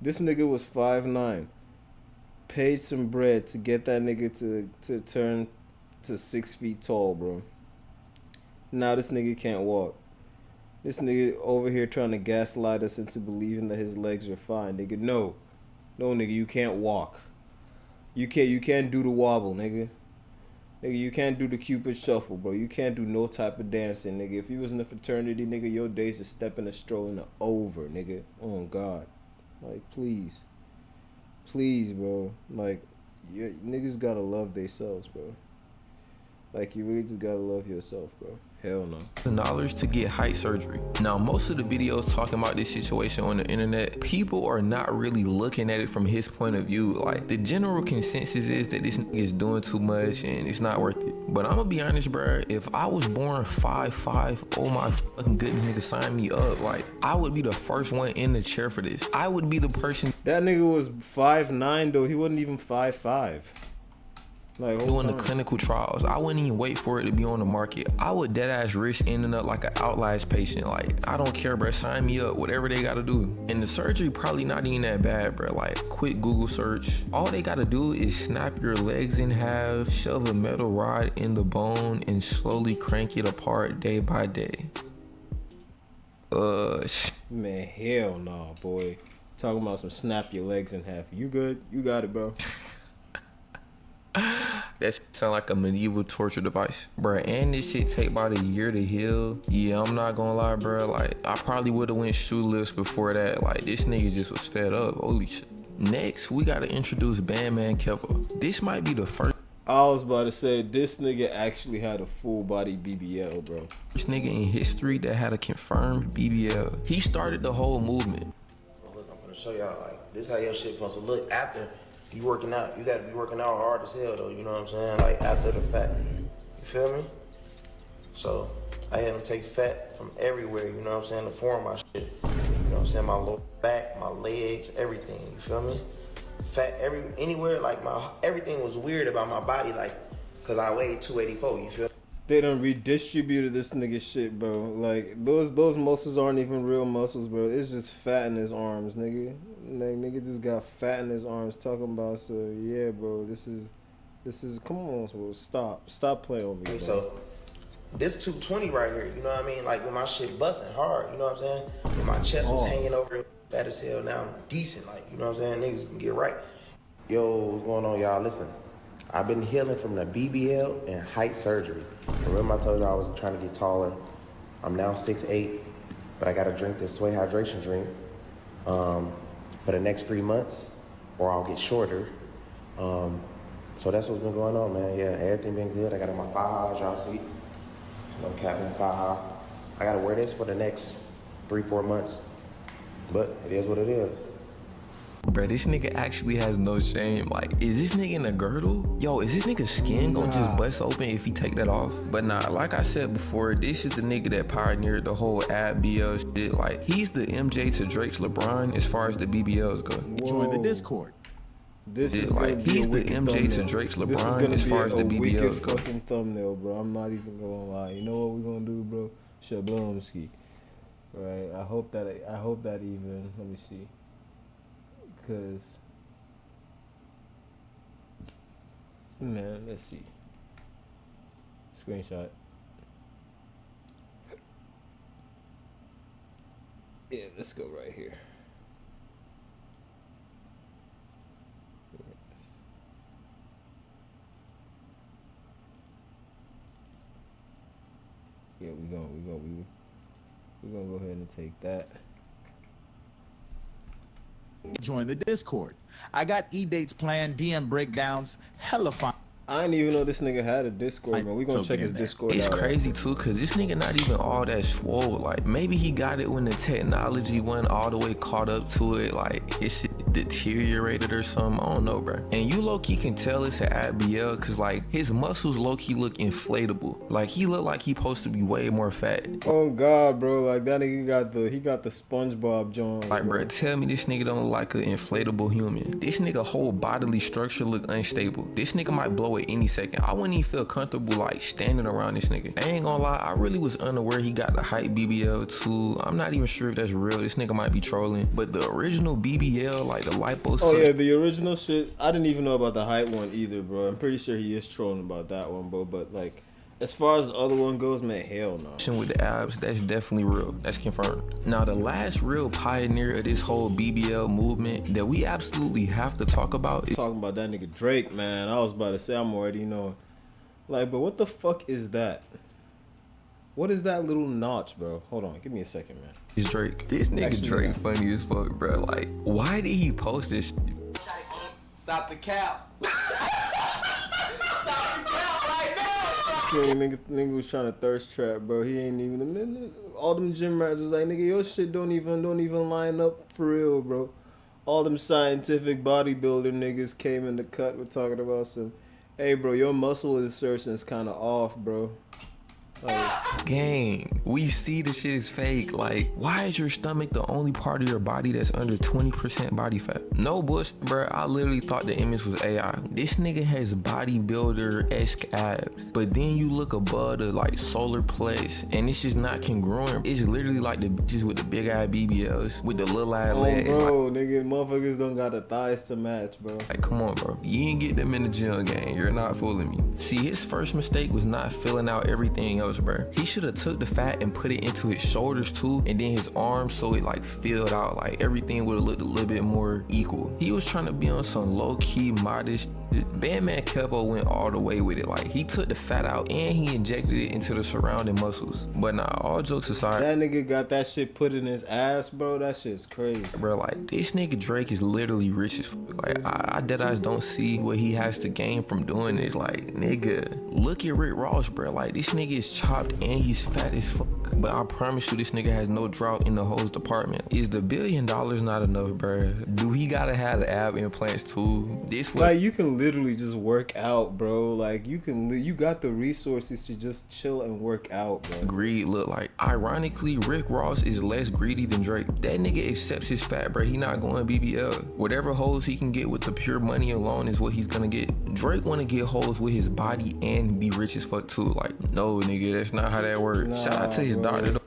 This nigga was 5'9". Paid some bread to get that nigga to turn to 6 feet tall, bro. Now this nigga can't walk. This nigga over here trying to gaslight us into believing that his legs are fine, nigga. No, nigga, you can't walk. You can't do the wobble, nigga. Nigga, you can't do the Cupid shuffle, bro. You can't do no type of dancing, nigga. If you was in a fraternity, nigga, your days of stepping and strolling are over, nigga. Oh God, like please, bro. Like, niggas gotta love themselves, bro. Like, you really just gotta love yourself, bro. Hell no. Dollars to get height surgery. Now, most of the videos talking about this situation on the internet, people are not really looking at it from his point of view. Like, the general consensus is that this nigga is doing too much and it's not worth it. But I'm gonna be honest, bro. If I was born 5'5", oh my fucking goodness, nigga, sign me up. Like, I would be the first one in the chair for this. I would be the person. That nigga was 5'9", though. He wasn't even 5'5". Like, doing the clinical trials. I wouldn't even wait for it to be on the market. I would dead ass risk ending up like an outlast patient. Like, I don't care, bro. Sign me up, whatever they gotta do. And the surgery probably not even that bad, bro. Like, quick Google search. All they gotta do is snap your legs in half, shove a metal rod in the bone, and slowly crank it apart day by day. Man, hell no, boy. Talking about some snap your legs in half. You good? You got it, bro. That sound like a medieval torture device, bro. And this shit take about a year to heal. Yeah, I'm not gonna lie, bro. Like, I probably would have went shoeless before that. Like, this nigga just was fed up. Holy shit. Next, we gotta introduce Bandman Kevo. This might be the first. I was about to say, this nigga actually had a full body BBL, bro. First nigga in history that had a confirmed BBL. He started the whole movement. Look, I'm gonna show y'all, like, this how your shit supposed to look after you working out. You gotta be working out hard as hell though, you know what I'm saying? Like, after the fact, you feel me? So I had to take fat from everywhere, you know what I'm saying, to form my shit. You know what I'm saying? My lower back, my legs, everything, you feel me? Fat anywhere, like everything was weird about my body, like, cause I weighed 284, you feel? They done redistributed this nigga shit, bro. Like, those muscles aren't even real muscles, bro. It's just fat in his arms, nigga. Like, nigga just got fat in his arms talking about, so yeah, bro, this is come on, bro. Stop playing over me, bro. So this 220 right here, you know what I mean? Like, when my shit busting hard, you know what I'm saying? When my chest was hanging over, fat as hell, now I'm decent, like, you know what I'm saying? Niggas can get right. Yo, what's going on, y'all? Listen, I've been healing from the BBL and height surgery. Remember I told you I was trying to get taller. I'm now 6'8", but I gotta drink this Sway Hydration drink for the next 3 months, or I'll get shorter. So that's what's been going on, man. Yeah, everything been good. I got on my faja, y'all see. No cap in faja. I gotta wear this for the next 3-4 months, but it is what it is. Bro, this nigga actually has no shame. Like, is this nigga in a girdle? Yo, is this nigga's skin gonna just bust open if he take that off? But nah, like I said before, this is the nigga that pioneered the whole ab BL shit. Like, he's the MJ to Drake's LeBron as far as the BBLs go. Join the Discord. This is like, he's the MJ to Drake's LeBron as far as the BBLs go. Fucking thumbnail, bro. I'm not even gonna lie. You know what we're gonna do, bro? Shablomski. Right. I hope that even. Let me see. Cause, man, let's see. Screenshot. Yeah, let's go right here. Yes. Yeah, we're gonna go ahead and take that. Join the Discord. I got E-dates planned, DM breakdowns, hella fun. I didn't even know this nigga had a Discord, man. We gonna check his Discord out. It's crazy too, cause this nigga not even all that swole. Like, maybe he got it when the technology wasn't all the way caught up to it. Like, his shit deteriorated or something. I don't know, bro. And you low-key can tell it's an ABL because like his muscles low-key look inflatable. Like he look like he supposed to be way more fat. Oh God, bro, like that nigga got the SpongeBob joint. Like, bro, tell me this nigga don't look like an inflatable human. This nigga whole bodily structure look unstable. This nigga might blow at any second. I wouldn't even feel comfortable like standing around this nigga. I ain't gonna lie, I really was unaware he got the hype BBL too. I'm not even sure if that's real. This nigga might be trolling. But the original BBL, like the lipo. Oh yeah, the original shit. I didn't even know about the hype one either, bro. I'm pretty sure he is trolling about that one, bro. But like, as far as the other one goes, man, hell no. With the abs, that's definitely real. That's confirmed. Now, the last real pioneer of this whole BBL movement that we absolutely have to talk about is talking about that nigga Drake, man. I was about to say I'm already knowing. Like, but what the fuck is that? What is that little notch, bro? Hold on, give me a second, man. It's Drake. This nigga Actually, Drake funny as fuck, bro. Like, why did he post this? Stop the cap. Nigga was trying to thirst trap, bro. He ain't even all them gym rats was like, nigga, your shit don't even line up for real, bro. All them scientific bodybuilder niggas came in the cut. We're talking about some, hey, bro, your muscle insertion is kind of off, bro. Gang, we see the shit is fake. Like, why is your stomach the only part of your body that's under 20% body fat? No bush, bro. I literally thought the image was AI. This nigga has bodybuilder-esque abs, but then you look above the like solar plex, and it's just not congruent. It's literally like the bitches with the big eye BBLs with the little eye legs. Bro, nigga, motherfuckers don't got the thighs to match, bro. Like, come on, bro. You ain't get them in the gym, gang. You're not fooling me. See, his first mistake was not filling out everything else, bro. He should have took the fat and put it into his shoulders too, and then his arms, so it like filled out. Like everything would have looked a little bit more equal. He was trying to be on some low-key modest. Bandman Kevo went all the way with it. Like, he took the fat out and he injected it into the surrounding muscles. But nah, all jokes aside, that nigga got that shit put in his ass, bro. That shit's crazy, bro. Like, this nigga Drake is literally rich as fuck. Like, I deadass don't see what he has to gain from doing this. Like, nigga, look at Rick Ross, bro. Like, this nigga is chopped and he's fat as fuck. But I promise you, this nigga has no drought in the hoes department. Is the $1 billion not enough, bro? Do he gotta have the ab implants too? This way, like, you can literally just work out, bro. Like, you got the resources to just chill and work out, bro. Greed look like. Ironically, Rick Ross is less greedy than Drake. That nigga accepts his fat, bro. He not going BBL. Whatever hoes he can get with the pure money alone is what he's gonna get. Drake wanna get hoes with his body and be rich as fuck too. Like, no, nigga, that's not how that works. Shout out to his doctor though.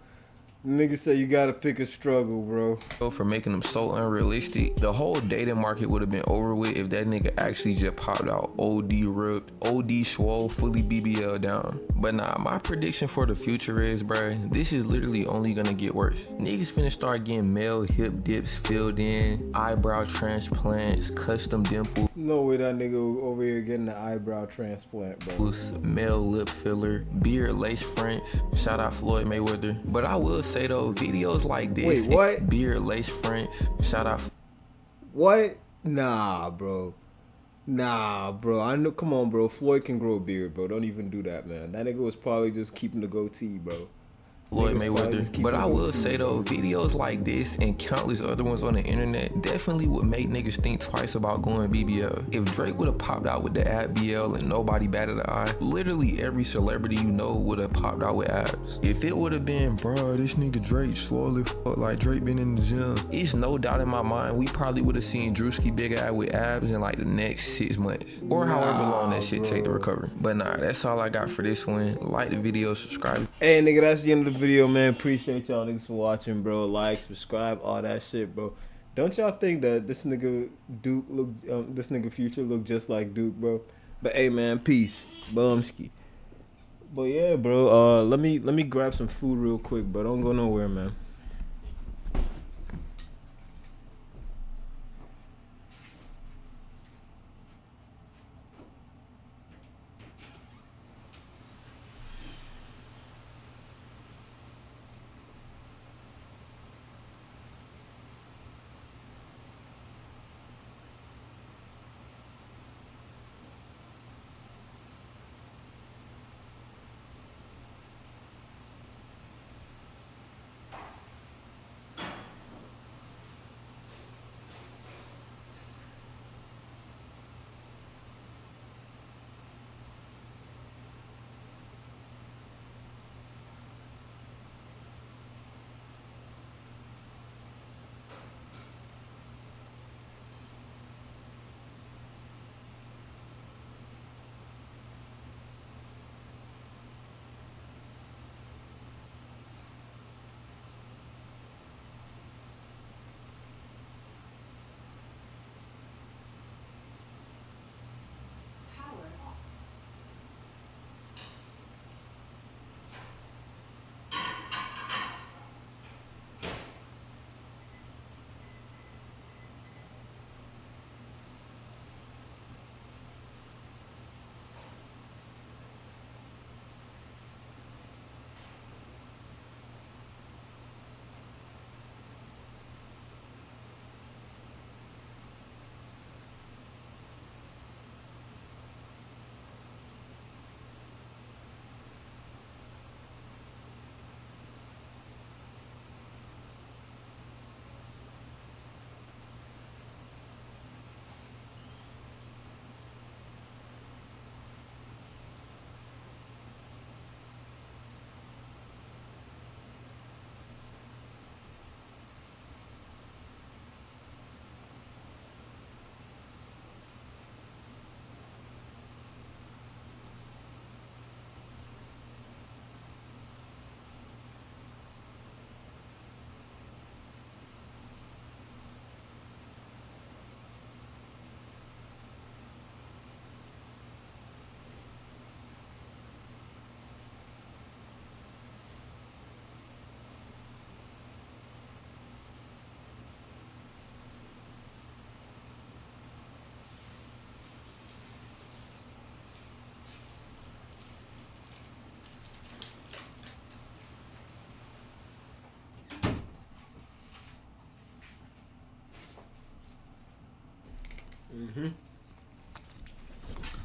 Nigga say you gotta pick a struggle, bro. For making them so unrealistic. The whole dating market would have been over with if that nigga actually just popped out OD ripped, OD swole, fully BBL down. But nah, my prediction for the future is, bro, this is literally only gonna get worse. Niggas finna start getting male hip dips filled in, eyebrow transplants, custom dimples. No way that nigga over here getting an eyebrow transplant, bro. Male lip filler, beard lace fronts. Shout out Floyd Mayweather. But I will say though, videos like this, wait, what? Beard lace fronts. Shout out. What? Nah, bro. Nah, bro. I know. Come on, bro. Floyd can grow a beard, bro. Don't even do that, man. That nigga was probably just keeping the goatee, bro. Floyd Mayweather. But I will say though, videos like this and countless other ones on the internet definitely would make niggas think twice about going BBL. If Drake would have popped out with the ab BL and nobody batted an eye, literally every celebrity you know would have popped out with abs. If it would have been, bro, this nigga Drake swole as fuck, like Drake been in the gym, it's no doubt in my mind we probably would have seen Drewski big eye with abs in like the next 6 months or however long that shit take to recover. But nah, that's all I got for this one. Like the video, subscribe. Hey nigga, that's the end of the video, man. Appreciate y'all niggas for watching, bro. Like, subscribe, all that shit, bro. Don't y'all think that this nigga Duke look, this nigga Future look just like Duke, bro? But hey, man, peace, bumski. But yeah, bro. Let me grab some food real quick, bro. Don't go nowhere, man.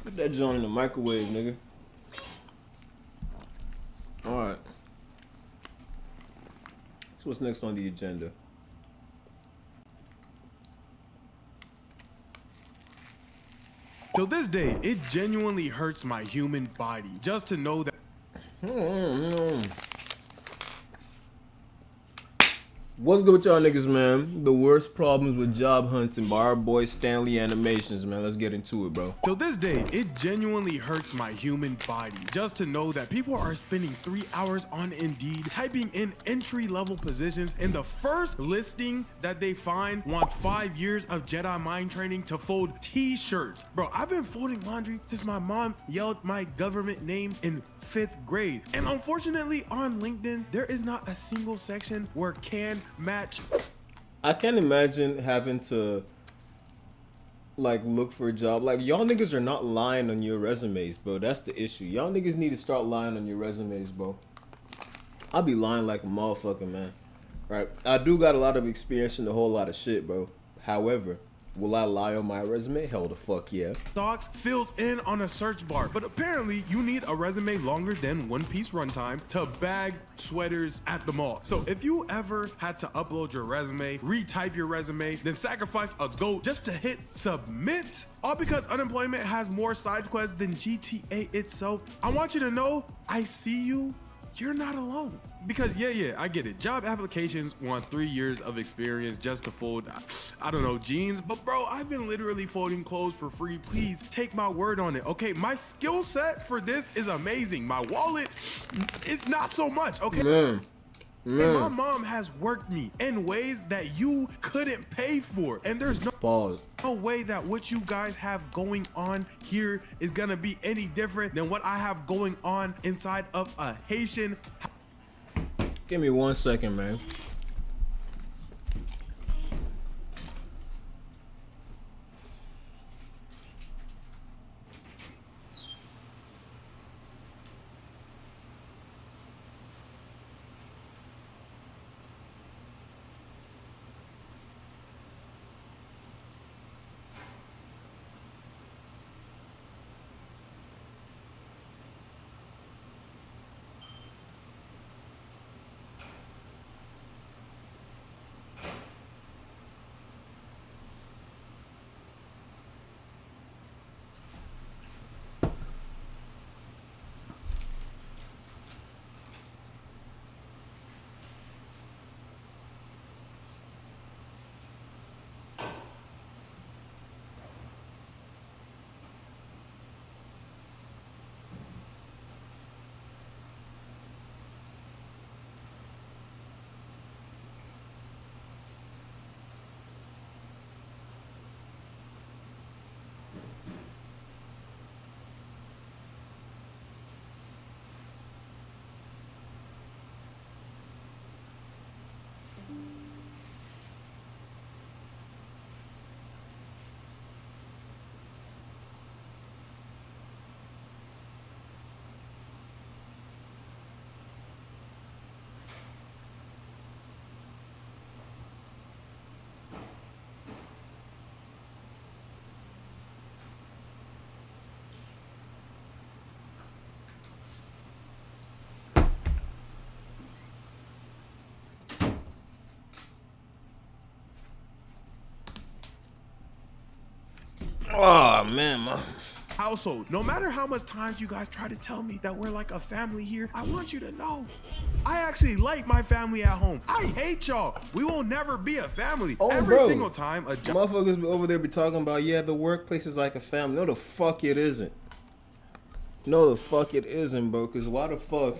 Put that joint in the microwave, nigga. Alright. So what's next on the agenda? Till this day, it genuinely hurts my human body just to know that. What's good with y'all niggas, man? The worst problems with job hunting by our boy Stanley Animations, man. Let's get into it, bro. Till this day, it genuinely hurts my human body just to know that people are spending 3 hours on Indeed typing in entry-level positions, and the first listing that they find wants 5 years of Jedi mind training to fold t-shirts. Bro, I've been folding laundry since my mom yelled my government name in 5th grade. And unfortunately, on LinkedIn, there is not a single section where can match. I can't imagine having to like look for a job. Like, y'all niggas are not lying on your resumes, bro. That's the issue. Y'all niggas need to start lying on your resumes, bro. I'll be lying like a motherfucker, man. Right? I do got a lot of experience in a whole lot of shit, bro. However, will I lie on my resume? Hell the fuck yeah. Stocks fills in on a search bar, but apparently you need a resume longer than One Piece runtime to bag sweaters at the mall. So if you ever had to upload your resume, retype your resume, then sacrifice a goat just to hit submit, all because unemployment has more side quests than GTA itself, I want you to know, I see you. You're not alone. Because yeah, I get it. Job applications want 3 years of experience just to fold, I don't know, jeans. But bro, I've been literally folding clothes for free. Please take my word on it, okay? My skill set for this is amazing. My wallet is not so much, okay? Man. And my mom has worked me in ways that you couldn't pay for. And there's no way that what you guys have going on here is gonna be any different than what I have going on inside of a Haitian. Give me 1 second, man. Oh man, household. No matter how much times you guys try to tell me that we're like a family here, I want you to know I actually like my family at home. I hate y'all. We will never be a family. Every single time a motherfuckers over there be talking about, yeah, the workplace is like a family. No, the fuck it isn't. No, the fuck it isn't, bro. Cause why the fuck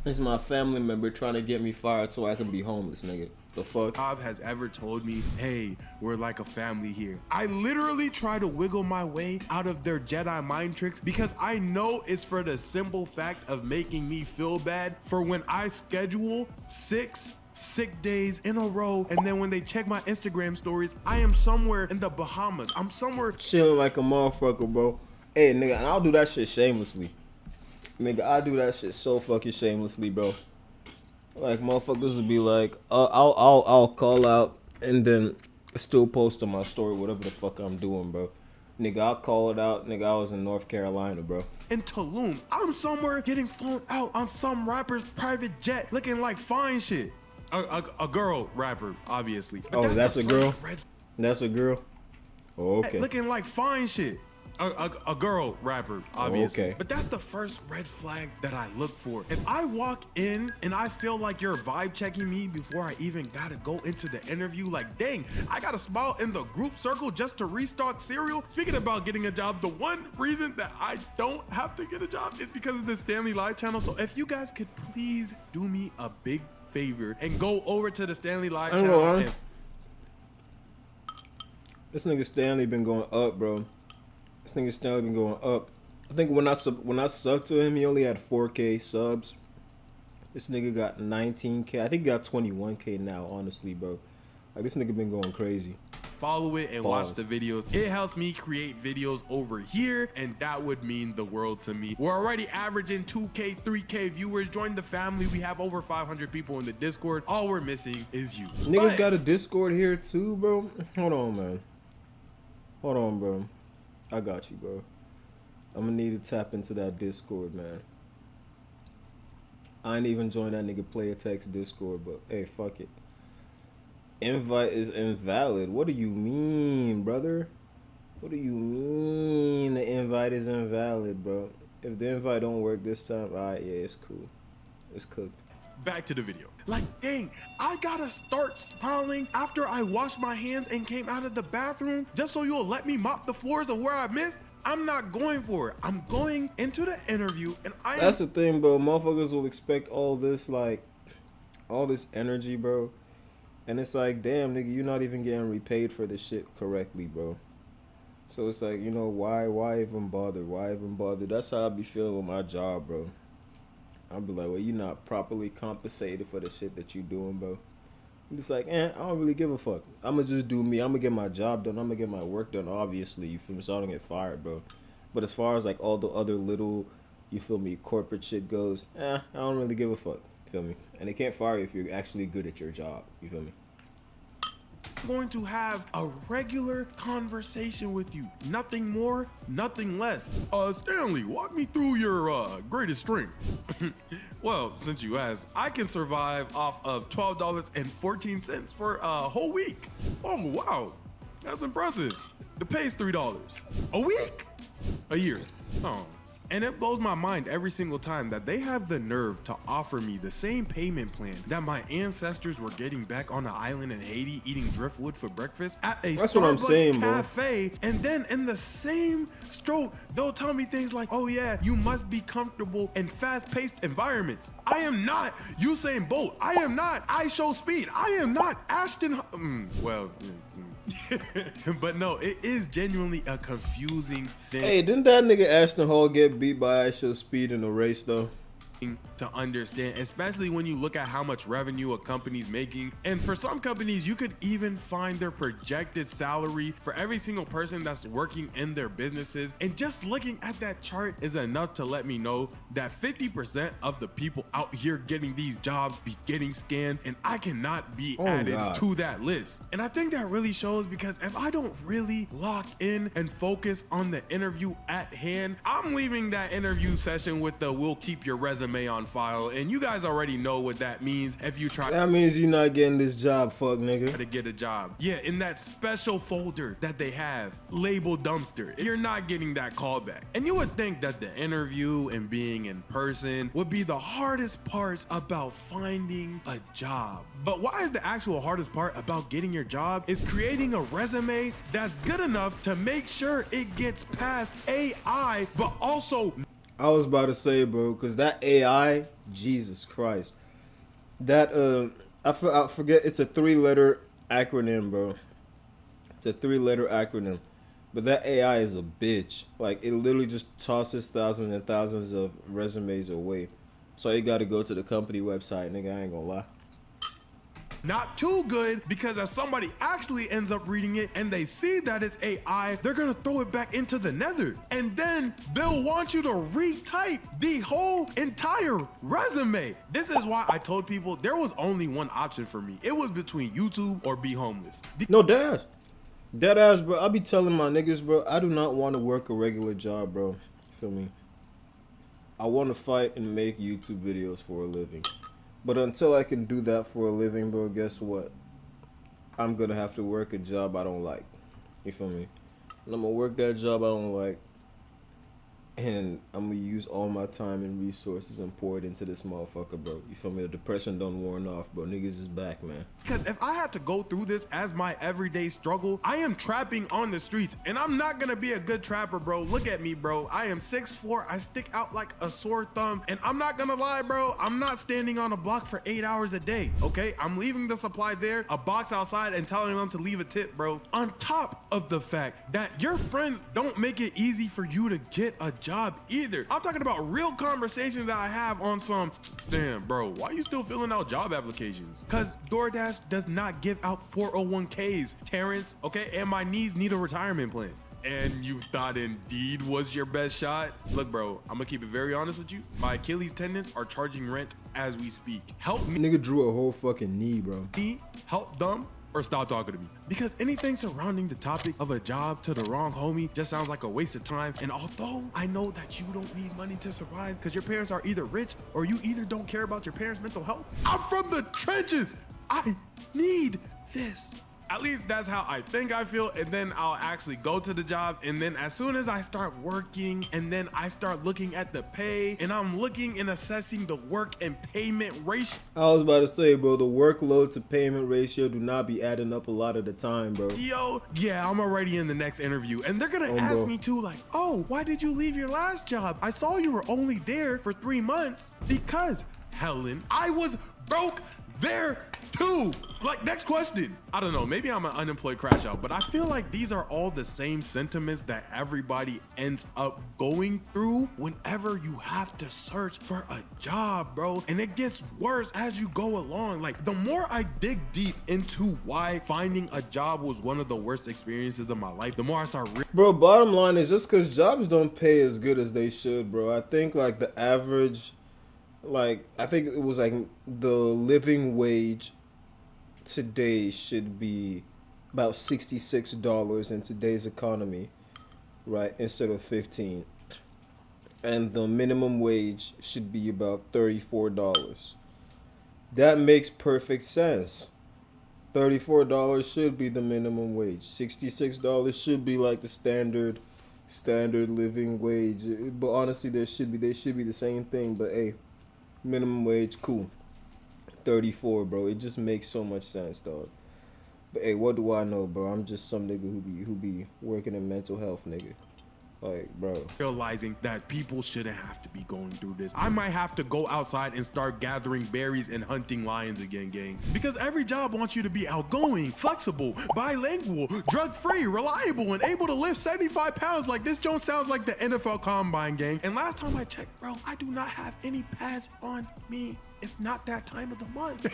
is my family member trying to get me fired so I can be homeless, nigga? The fuck? Bob has ever told me, hey, we're like a family here. I literally try to wiggle my way out of their Jedi mind tricks because I know it's for the simple fact of making me feel bad for when I schedule 6 sick days in a row, and then when they check my Instagram stories, I am somewhere in the Bahamas. I'm somewhere chilling like a motherfucker, bro. Hey, nigga, and I'll do that shit shamelessly. Nigga, I do that shit so fucking shamelessly, bro. Like, motherfuckers would be like, I'll call out, and then I still post on my story whatever the fuck I'm doing, bro. Nigga, I called out. Nigga, I was in North Carolina, bro. In Tulum, I'm somewhere getting flown out on some rapper's private jet, looking like fine shit. A girl rapper, obviously. But Oh, that's a girl? red That's a girl? Oh, okay. looking like fine shit. A girl rapper, obviously. okay. But that's the first red flag that I look for. If I walk in and I feel like you're vibe checking me before I even gotta go into the interview, like, dang, I gotta smile in the group circle just to restock cereal. Speaking about getting a job, the one reason that I don't have to get a job is because of the Stanley Live channel. So if you guys could please do me a big favor and go over to the Stanley Live channel. And this nigga Stanley been going up, bro. This nigga Stanley been going up. I think when I subbed to him, he only had 4K subs. This nigga got 19K. I think he got 21K now, honestly, bro. Like, this nigga been going crazy. follow it and watch the videos. It helps me create videos over here, and that would mean the world to me. We're already averaging 2K, 3K viewers. Join the family. We have over 500 people in the Discord. All we're missing is you. Niggas got a Discord here too, bro. Hold on, man. Hold on, bro. I got you, bro. I'm gonna need to tap into that Discord, man. I ain't even joined that nigga Player Text Discord, but hey, fuck it. Invite is invalid. What do you mean, brother? What do you mean the invite is invalid, bro? If the invite don't work this time, alright, yeah, it's cool. It's cooked. Back to the video. Like, dang, I gotta start smiling after I washed my hands and came out of the bathroom just so you'll let me mop the floors of where I missed? I'm not going for it. I'm going into the interview and That's the thing, bro. Motherfuckers will expect all this, like, all this energy, bro. And it's like, damn, nigga, you're not even getting repaid for this shit correctly, bro. So it's like, you know, why even bother? Why even bother? That's how I be feeling with my job, bro. I'll be like, well, you're not properly compensated for the shit that you doing, bro. I'm just like, I don't really give a fuck. I'm gonna just do me. I'm gonna get my job done. I'm gonna get my work done, obviously. You feel me? So I don't get fired, bro. But as far as, like, all the other little, you feel me, corporate shit goes, I don't really give a fuck. You feel me? And they can't fire you if you're actually good at your job. You feel me? going to have a regular conversation with you. Nothing more, nothing less. Stanley, walk me through your greatest strengths. Well, since you asked, I can survive off of $12.14 for a whole week. Oh, wow. That's impressive. The pay is $3. A week? A year. Oh. And it blows my mind every single time that they have the nerve to offer me the same payment plan that my ancestors were getting back on the island in Haiti eating driftwood for breakfast at a Starbucks cafe. Bro. And then in the same stroke, they'll tell me things like, oh yeah, you must be comfortable in fast-paced environments. I am not Usain Bolt. I am not I Show Speed. I am not Ashton. But no, it is genuinely a confusing thing. Hey, didn't that nigga Ashton Hall get beat by Aisha Speed in the race though? To understand, especially when you look at how much revenue a company's making. And for some companies, you could even find their projected salary for every single person that's working in their businesses. And just looking at that chart is enough to let me know that 50% of the people out here getting these jobs be getting scammed, and I cannot be added to that list. And I think that really shows, because if I don't really lock in and focus on the interview at hand, I'm leaving that interview session with the "we'll keep your resume on file," and you guys already know what that means. If you try, that means you're not getting this job, fuck nigga. To get a job, yeah, in that special folder that they have labeled dumpster, you're not getting that callback. And you would think that the interview and being in person would be the hardest parts about finding a job. But why is the actual hardest part about getting your job is creating a resume that's good enough to make sure it gets past AI, but also, I was about to say, bro, because that AI, Jesus Christ, that I forget, it's a 3-letter acronym, bro. It's a 3-letter acronym, but that AI is a bitch. Like, it literally just tosses thousands and thousands of resumes away. So you got to go to the company website, nigga. I ain't gonna lie. not too good, because if somebody actually ends up reading it and they see that it's AI, they're gonna throw it back into the nether. And then they'll want you to retype the whole entire resume. This is why I told people there was only one option for me. It was between YouTube or be homeless. No, deadass. Deadass, bro. I be telling my niggas, bro, I do not want to work a regular job, bro. Feel me? I want to fight and make YouTube videos for a living. But until I can do that for a living, bro, guess what? I'm going to have to work a job I don't like. You feel me? And I'm going to work that job I don't like. And I'm going to use all my time and resources and pour it into this motherfucker, bro. You feel me? The depression done worn off, bro. Niggas is back, man. Because if I had to go through this as my everyday struggle, I am trapping on the streets. And I'm not going to be a good trapper, bro. Look at me, bro. I am 6'4". I stick out like a sore thumb. And I'm not going to lie, bro. I'm not standing on a block for 8 hours a day, okay? I'm leaving the supply there, a box outside, and telling them to leave a tip, bro. On top of the fact that your friends don't make it easy for you to get a job either. I'm talking about real conversations that I have on some, damn, bro, why are you still filling out job applications? Because DoorDash does not give out 401ks, Terrence, okay? And my knees need a retirement plan. And you thought Indeed was your best shot? Look, bro, I'm gonna keep it very honest with you. My Achilles tendons are charging rent as we speak. Help me. Nigga drew a whole fucking knee, bro. Help them or stop talking to me. Because anything surrounding the topic of a job to the wrong homie just sounds like a waste of time. And although I know that you don't need money to survive because your parents are either rich or you either don't care about your parents' mental health, I'm from the trenches. I need this. At least that's how I think I feel, and then I'll actually go to the job, and then as soon as I start working, and then I start looking at the pay, and I'm looking and assessing the work and payment ratio. I was about to say, bro, the workload to payment ratio do not be adding up a lot of the time, bro. Yeah, I'm already in the next interview, and they're gonna ask me too, like, oh, why did you leave your last job? I saw you were only there for 3 months. Because, Helen, I was broke there too. Like, next question. I don't know, maybe I'm an unemployed crash out, but I feel like these are all the same sentiments that everybody ends up going through whenever you have to search for a job, bro. And it gets worse as you go along. Like, the more I dig deep into why finding a job was one of the worst experiences of my life, the more I start bro, bottom line is just because jobs don't pay as good as they should, bro. I think like the average, like, I think it was like the living wage today should be about $66 in today's economy, right, instead of 15, and the minimum wage should be about $34. That makes perfect sense. $34 should be the minimum wage. $66 should be like the standard living wage. But honestly, they should be the same thing. But hey, minimum wage, cool. 34, bro. It just makes so much sense, dog. But hey, what do I know, bro? I'm just some nigga who be working in mental health, nigga. Like, bro. Realizing that people shouldn't have to be going through this. I might have to go outside and start gathering berries and hunting lions again, gang. Because every job wants you to be outgoing, flexible, bilingual, drug-free, reliable, and able to lift 75 pounds. Like, this joint sounds like the NFL Combine, gang. And last time I checked, bro, I do not have any pads on me. It's not that time of the month.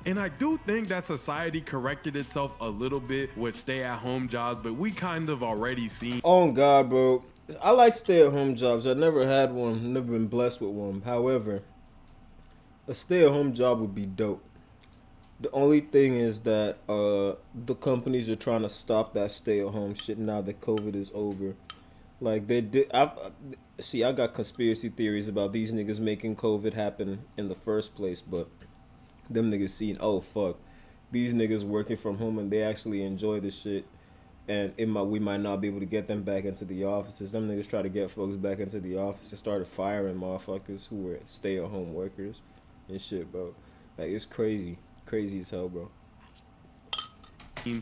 And I do think that society corrected itself a little bit with stay-at-home jobs, but we kind of already seen. Oh God, bro. I like stay-at-home jobs. I never had one, never been blessed with one. However, a stay-at-home job would be dope. The only thing is that the companies are trying to stop that stay-at-home shit now that COVID is over. Like, they did. I got conspiracy theories about these niggas making COVID happen in the first place, but them niggas seen, oh fuck, these niggas working from home and they actually enjoy this shit, and we might not be able to get them back into the offices. Them niggas try to get folks back into the office and started firing motherfuckers who were stay-at-home workers and shit, bro. Like, it's crazy as hell, bro.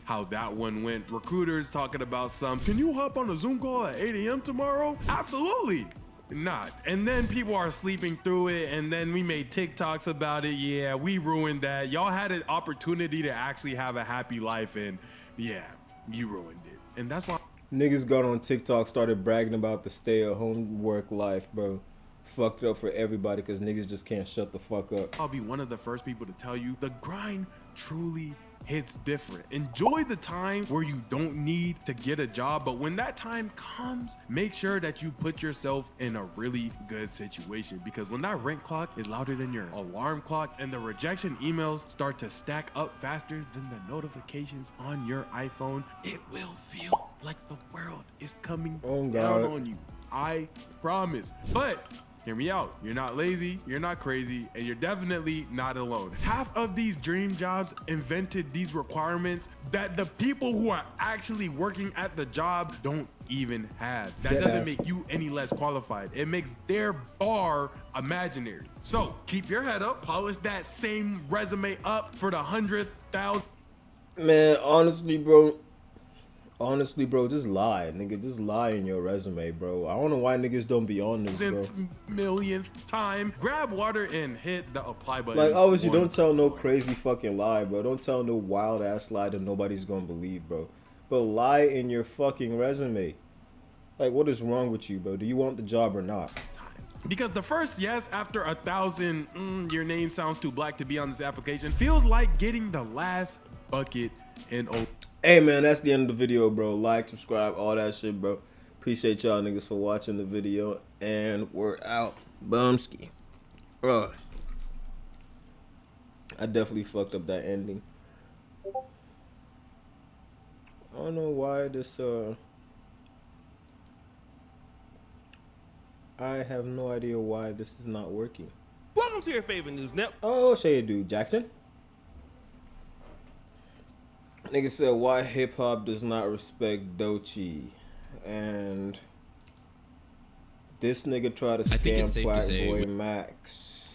How that one went. Recruiters talking about can you hop on a Zoom call at 8 a.m. tomorrow? Absolutely not. And then people are sleeping through it, and then we made TikToks about it. Yeah, we ruined that. Y'all had an opportunity to actually have a happy life, and yeah, you ruined it. And that's why niggas got on TikTok, started bragging about the stay-at-home work life, bro. fucked up for everybody because niggas just can't shut the fuck up. I'll be one of the first people to tell you the grind truly hits different. Enjoy the time where you don't need to get a job, but when that time comes, make sure that you put yourself in a really good situation, because when that rent clock is louder than your alarm clock and the rejection emails start to stack up faster than the notifications on your iPhone, it will feel like the world is coming down on you. I promise. But hear me out. You're not lazy, you're not crazy, and you're definitely not alone. Half of these dream jobs invented these requirements that the people who are actually working at the job don't even have. That doesn't make you any less qualified. It makes their bar imaginary. So keep your head up, polish that same resume up for the 100,000. Man, honestly, bro, just lie, nigga. Just lie in your resume, bro. I don't know why niggas don't be on this, bro. Millionth time, grab water and hit the apply button. Like, obviously, don't tell no crazy fucking lie, bro. Don't tell no wild ass lie that nobody's gonna believe, bro. But lie in your fucking resume. Like, what is wrong with you, bro? Do you want the job or not? Because the first yes after 1,000, your name sounds too black to be on this application, feels like getting the last bucket in open. Hey man, that's the end of the video, bro. Like, subscribe, all that shit, bro. Appreciate y'all niggas for watching the video, and we're out. Bumski. I definitely fucked up that ending. I don't know why this I have no idea why this is not working. Welcome to your favorite news network. Oh, shit, dude, Jackson. Nigga said, why hip hop does not respect Doechii, and this nigga tried to scam Black Boy Max.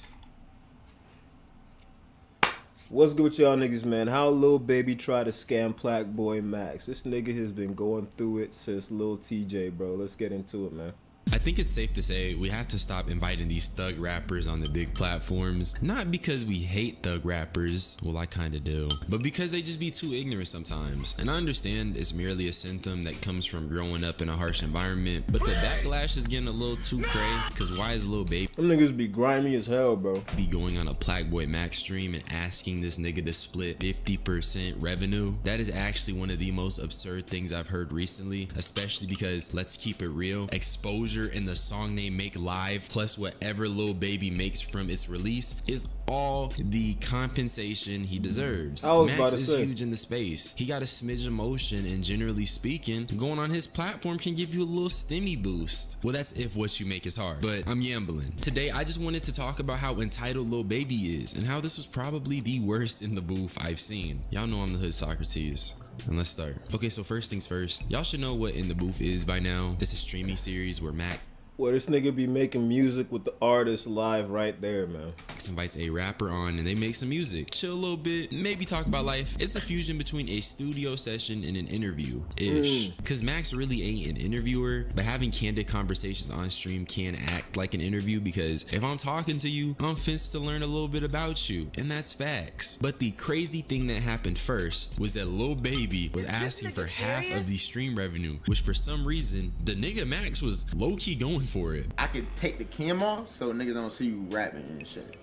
What's good with y'all niggas, man? How Lil Baby tried to scam Black Boy Max? This nigga has been going through it since Lil TJ, bro. Let's get into it, man. I think it's safe to say we have to stop inviting these thug rappers on the big platforms. Not because we hate thug rappers, well I kinda do, but because they just be too ignorant sometimes. And I understand it's merely a symptom that comes from growing up in a harsh environment, but the backlash is getting a little too cray, cause why is Lil Baby them niggas be grimy as hell, bro, be going on a Black Boy Max stream and asking this nigga to split 50% revenue? That is actually one of the most absurd things I've heard recently, especially because, let's keep it real, exposure in the song they make live plus whatever Lil Baby makes from its release is all the compensation he deserves. Max is huge in the space. He got a smidge of motion, and generally speaking, going on his platform can give you a little stimmy boost. Well, that's if what you make is hard, but I'm yambling. Today I just wanted to talk about how entitled Lil Baby is and how this was probably the worst in the booth I've seen. Y'all know I'm the hood Socrates. And let's start. Okay, so first things first, y'all should know what In the Booth is by now. It's a streaming series where Max Well, this nigga be making music with the artist live right there, man. Invites a rapper on and they make some music, chill a little bit, maybe talk about life. It's a fusion between a studio session and an interview-ish. Cause Max really ain't an interviewer, but having candid conversations on stream can act like an interview, because if I'm talking to you, I'm fenced to learn a little bit about you, and that's facts. But the crazy thing that happened first was that Lil Baby was asking for half of the stream revenue, which for some reason, the nigga Max was low-key going for it. I could take the cam off so niggas don't see you rapping and shit.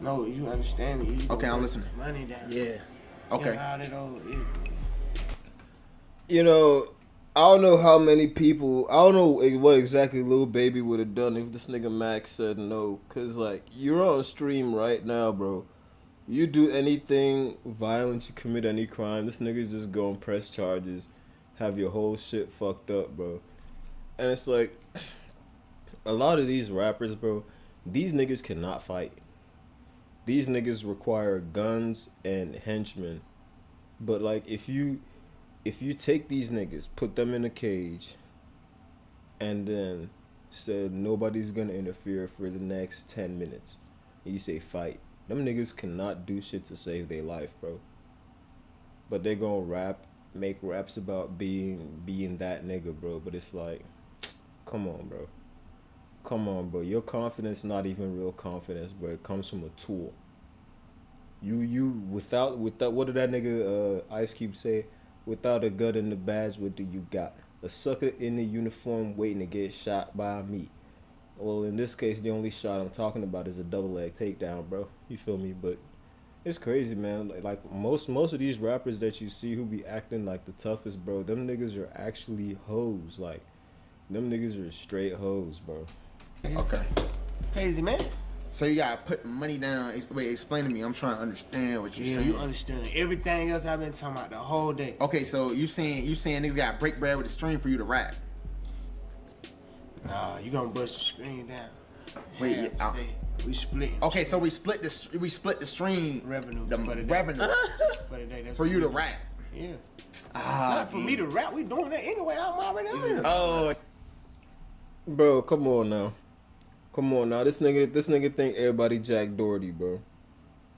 No, you understand me. Okay, I'm listening. Money down. Yeah. Okay. You know, I don't know how many people, I don't know what exactly Lil Baby would have done if this nigga Max said no. Cause like, you're on stream right now, bro. You do anything violent, you commit any crime, this nigga's just gonna press charges, have your whole shit fucked up, bro. And it's like, a lot of these rappers, bro, these niggas cannot fight. These niggas require guns and henchmen. But like, if you take these niggas, put them in a cage, and then said nobody's gonna interfere for the next 10 minutes, and you say fight, them niggas cannot do shit to save their life, bro. But they gonna rap, make raps about being that nigga, bro. But it's like, come on, bro. Come on, bro. Your confidence not even real confidence, bro. It comes from a tool. You without what did that nigga Ice Cube say? Without a gun and a badge, what do you got? A sucker in the uniform waiting to get shot by me. Well, in this case, the only shot I'm talking about is a double leg takedown, bro. You feel me? But it's crazy, man. Like most of these rappers that you see who be acting like the toughest, bro, them niggas are actually hoes. Like, them niggas are straight hoes, bro. Okay. Crazy, man. So you gotta put money down. Wait, explain to me. I'm trying to understand what you're saying. You understand everything else I've been talking about the whole day. Okay, so you saying niggas gotta break bread with the stream for you to rap? Nah, you gonna bust the screen down. Wait, yeah, we split. Okay, so we split the stream revenue. The for the revenue for the day. for you to rap. Yeah. Not for me to rap. We doing that anyway. I'm already on here. Oh, bro, come on now. Come on now. This nigga think everybody Jack Doherty, bro.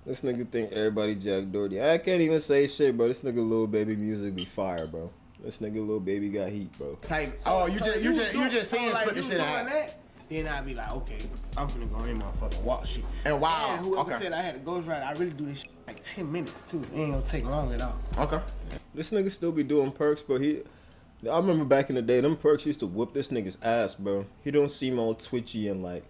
This nigga think everybody Jack Doherty. I can't even say shit, bro. This nigga Lil Baby music be fire, bro. This nigga Lil Baby got heat, bro. You just saying split the shit out. Then I'd be like, okay, I'm finna go in motherfucking walk shit. And wow, and whoever said I had a ghostwriter, I really do this shit like 10 minutes too. It ain't gonna take long at all. Okay. This nigga still be doing perks, bro. I remember back in the day, them perks used to whoop this nigga's ass, bro. He don't seem all twitchy and like,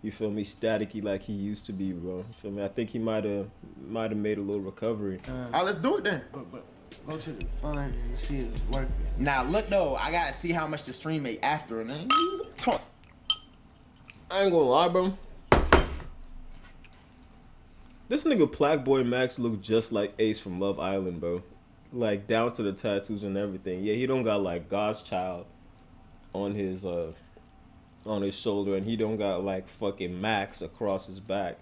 you feel me, staticky like he used to be, bro. You feel me? I think he might have made a little recovery. Let's do it then. But go to the fund and see if it's worth it. Now look though, I gotta see how much the stream made after, and then talk. I ain't gonna lie, bro. This nigga Black Boy Max look just like Ace from Love Island, bro. Like down to the tattoos and everything. Yeah, he don't got like God's Child on his shoulder, and he don't got like fucking Max across his back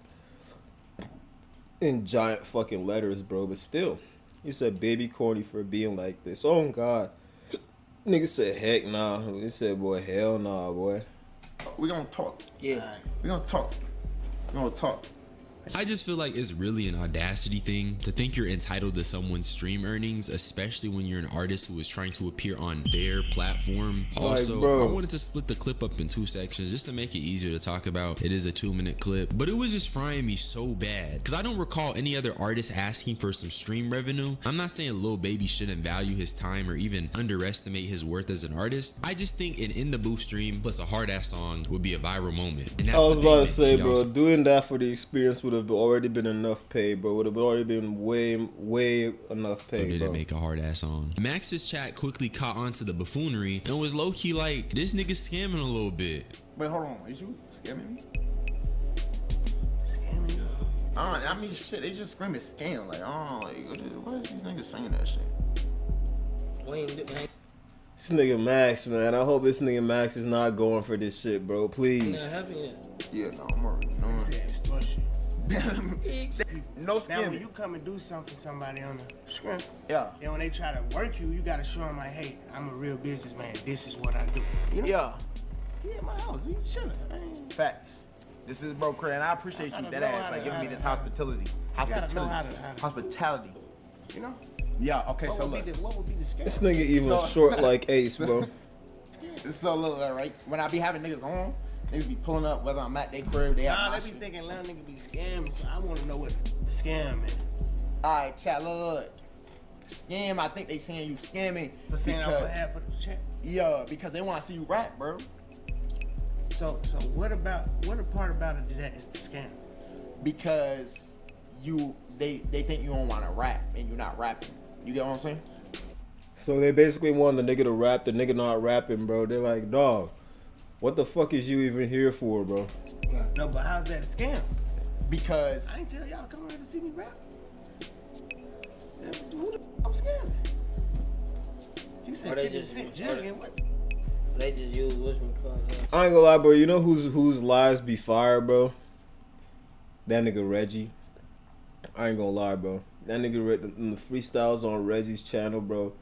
in giant fucking letters, bro. But still, he said baby corny for being like this. Oh God, nigga said heck nah. He said boy hell nah, boy. We gonna talk. Yeah. We gonna talk. We gonna talk. I just feel like it's really an audacity thing to think you're entitled to someone's stream earnings, especially when you're an artist who is trying to appear on their platform. Also, I wanted to split the clip up in 2 sections just to make it easier to talk about. It is a 2-minute clip, but it was just frying me so bad because I don't recall any other artist asking for some stream revenue. I'm not saying Lil Baby shouldn't value his time or even underestimate his worth as an artist. I just think an in the booth stream plus a hard ass song would be a viral moment. And that's I was about to say, bro, doing that for the experience would have already been enough pay, bro. Would have already been way enough pay, so didn't bro. Make a hard ass song. Max's chat quickly caught on to the buffoonery and was low key like, this nigga scamming a little bit. Wait, hold on. Is you scamming me? Scamming you? I mean, shit. They just screaming scam. Like, what is these niggas saying that shit? This nigga Max, man. I hope this nigga Max is not going for this shit, bro. Please. Yeah, no, I'm already knowing. No scamming. Now, when you come and do something for somebody on the screen, yeah, and when they try to work you, you gotta show them like, hey, I'm a real businessman. This is what I do. You know? Yeah. He at my house. We chillin'. Facts. This is bro, Craig, and I appreciate you dead ass like giving me this hospitality. Hospitality. You know? Yeah. Okay. What would be the scam? This nigga even short like Ace, bro. So look, right? When I be having niggas on, niggas be pulling up whether I'm at their crib. They be thinking little nigga be scamming. So I want to know what the scam is. All right, chat. Look. Scam. I think they saying you scamming for saying I'm gonna have for the check. Yeah, because they want to see you rap, bro. So what a part about it that is the scam? Because they think you don't want to rap and you're not rapping. You get what I'm saying? So they basically want the nigga to rap, the nigga not rapping, bro. They're like, dog, what the fuck is you even here for, bro? No, but how's that a scam? Because I ain't tell y'all to come here to see me rap. Who the I'm scamming? You said 50% jugging. What? They just use what's we call it. I ain't gonna lie, bro. You know whose lies be fire, bro? That nigga Reggie. I ain't gonna lie, bro. That nigga read the freestyles on Reggie's channel, bro.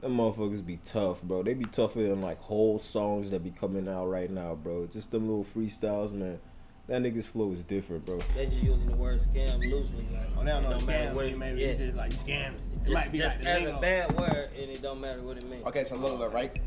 Them motherfuckers be tough, bro. They be tougher than like whole songs that be coming out right now, bro. Just them little freestyles, man. That nigga's flow is different, bro. They just using the word scam loosely. Like, they don't know scam. Maybe it's just like you scamming. It might be just like as a bad word, and it don't matter what it means. Okay, so look, right?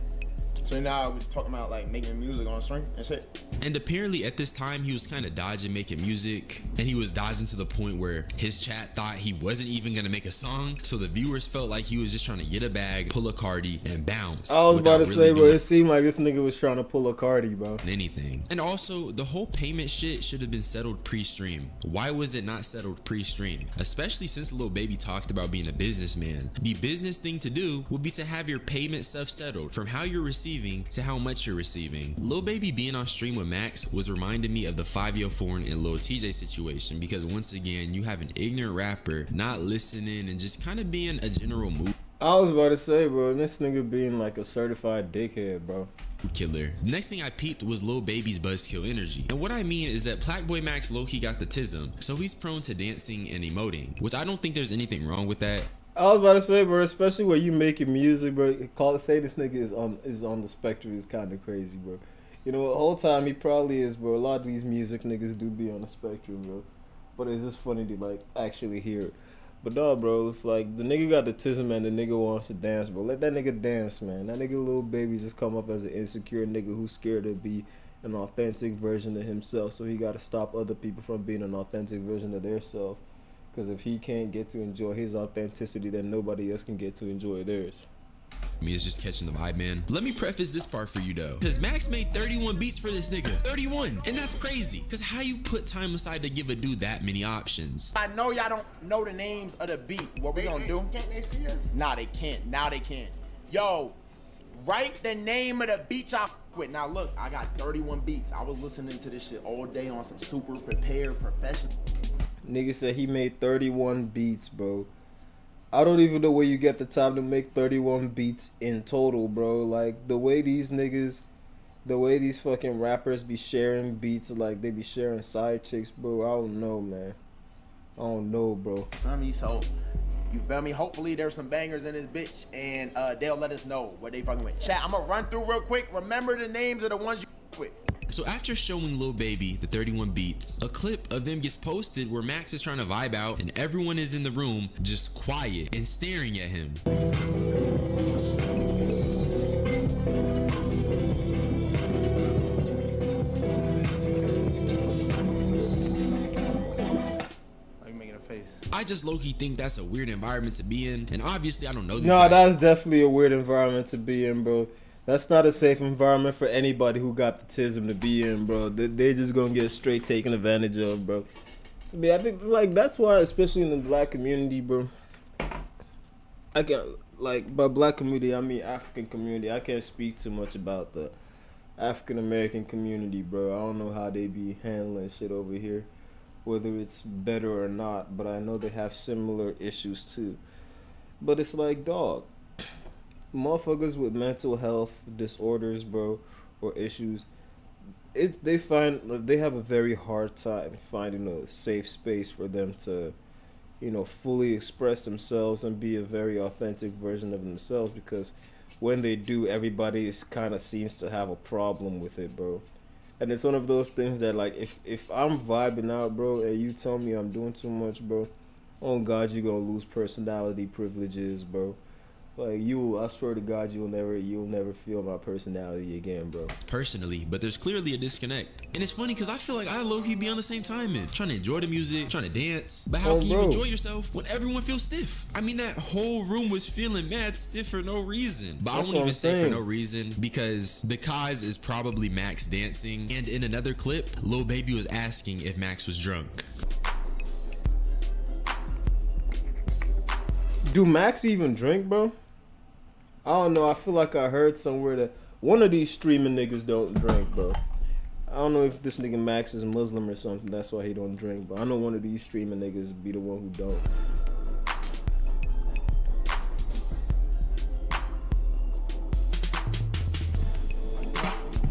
So So now I was talking about like making music on string and shit. And apparently at this time he was kind of dodging making music, and he was dodging to the point where his chat thought he wasn't even gonna make a song, so the viewers felt like he was just trying to get a bag, pull a Cardi, and bounce. I was about to without say, really bro, it seemed like this nigga was trying to pull a Cardi, bro. anything. And also, the whole payment shit should have been settled pre-stream. Why was it not settled pre-stream? Especially since Lil Baby talked about being a businessman. The business thing to do would be to have your payment stuff settled, from how you're receiving to how much you're receiving. Lil Baby being on stream with Max was reminding me of the 5-Yo Foreign and Lil TJ situation, because once again, you have an ignorant rapper not listening and just kind of being a general mood I was about to say, bro, this nigga being like a certified dickhead, bro. killer. The next thing I peeped was Lil Baby's buzzkill energy. And what I mean is that Blackboy Max low-key got the tism, so he's prone to dancing and emoting, which I don't think there's anything wrong with that. I was about to say, bro, especially when you making music, bro, say this nigga is on the spectrum is kind of crazy, bro. You know, the whole time he probably is, bro. A lot of these music niggas do be on the spectrum, bro. But it's just funny to like actually hear it. But no, bro, if like the nigga got the tism and the nigga wants to dance, bro, let that nigga dance, man. That nigga Lil Baby just come up as an insecure nigga who's scared to be an authentic version of himself. So he got to stop other people from being an authentic version of their self. Because if he can't get to enjoy his authenticity, then nobody else can get to enjoy theirs. Me is just catching the vibe, man. Let me preface this part for you though, because Max made 31 beats for this nigga. 31, and that's crazy. Because how you put time aside to give a dude that many options? I know y'all don't know the names of the beat. What we gonna do? Can't they see us? Nah, they can't. Now they can. Yo, write the name of the beat y'all with. Now look, I got 31 beats. I was listening to this shit all day on some super prepared professional. Nigga said he made 31 beats, bro. I don't even know where you get the time to make 31 beats in total, bro. Like, the way these fucking rappers be sharing beats, like, they be sharing side chicks, bro. I don't know, man. I don't know, bro. Feel me? So, you feel me? Hopefully there's some bangers in this bitch, and they'll let us know what they fucking with. Chat, I'm gonna run through real quick. Remember the names of the ones you with. So after showing Lil Baby the 31 beats, a clip of them gets posted where Max is trying to vibe out and everyone is in the room just quiet and staring at him. I just low-key think that's a weird environment to be in, and obviously I don't know these No, guys. that's definitely a weird environment to be in, bro. That's not a safe environment for anybody who got the tism to be in, bro. They're just gonna get straight taken advantage of, bro. I mean, I think like that's why, especially in the black community, bro. I can't like by black community, I mean African community. I can't speak too much about the African American community, bro. I don't know how they be handling shit over here, whether it's better or not. But I know they have similar issues too. But it's like, dog. Motherfuckers with mental health disorders, bro, or issues, they have a very hard time finding a safe space for them to, you know, fully express themselves and be a very authentic version of themselves, because when they do, everybody kind of seems to have a problem with it, bro. And it's one of those things that, like, if I'm vibing out, bro, and you tell me I'm doing too much, bro, oh God, you're gonna lose personality privileges, bro. Like, I swear to God, you'll never feel my personality again, bro. Personally, but there's clearly a disconnect. And it's funny because I feel like I low-key be on the same time, man. Trying to enjoy the music, trying to dance. But how can you enjoy yourself when everyone feels stiff? I mean, that whole room was feeling mad stiff for no reason. But I won't even say for no reason, because the cause is probably Max dancing. And in another clip, Lil Baby was asking if Max was drunk. Do Max even drink, bro? I don't know. I feel like I heard somewhere that one of these streaming niggas don't drink, bro. I don't know if this nigga Max is Muslim or something. That's why he don't drink. But I know one of these streaming niggas be the one who don't.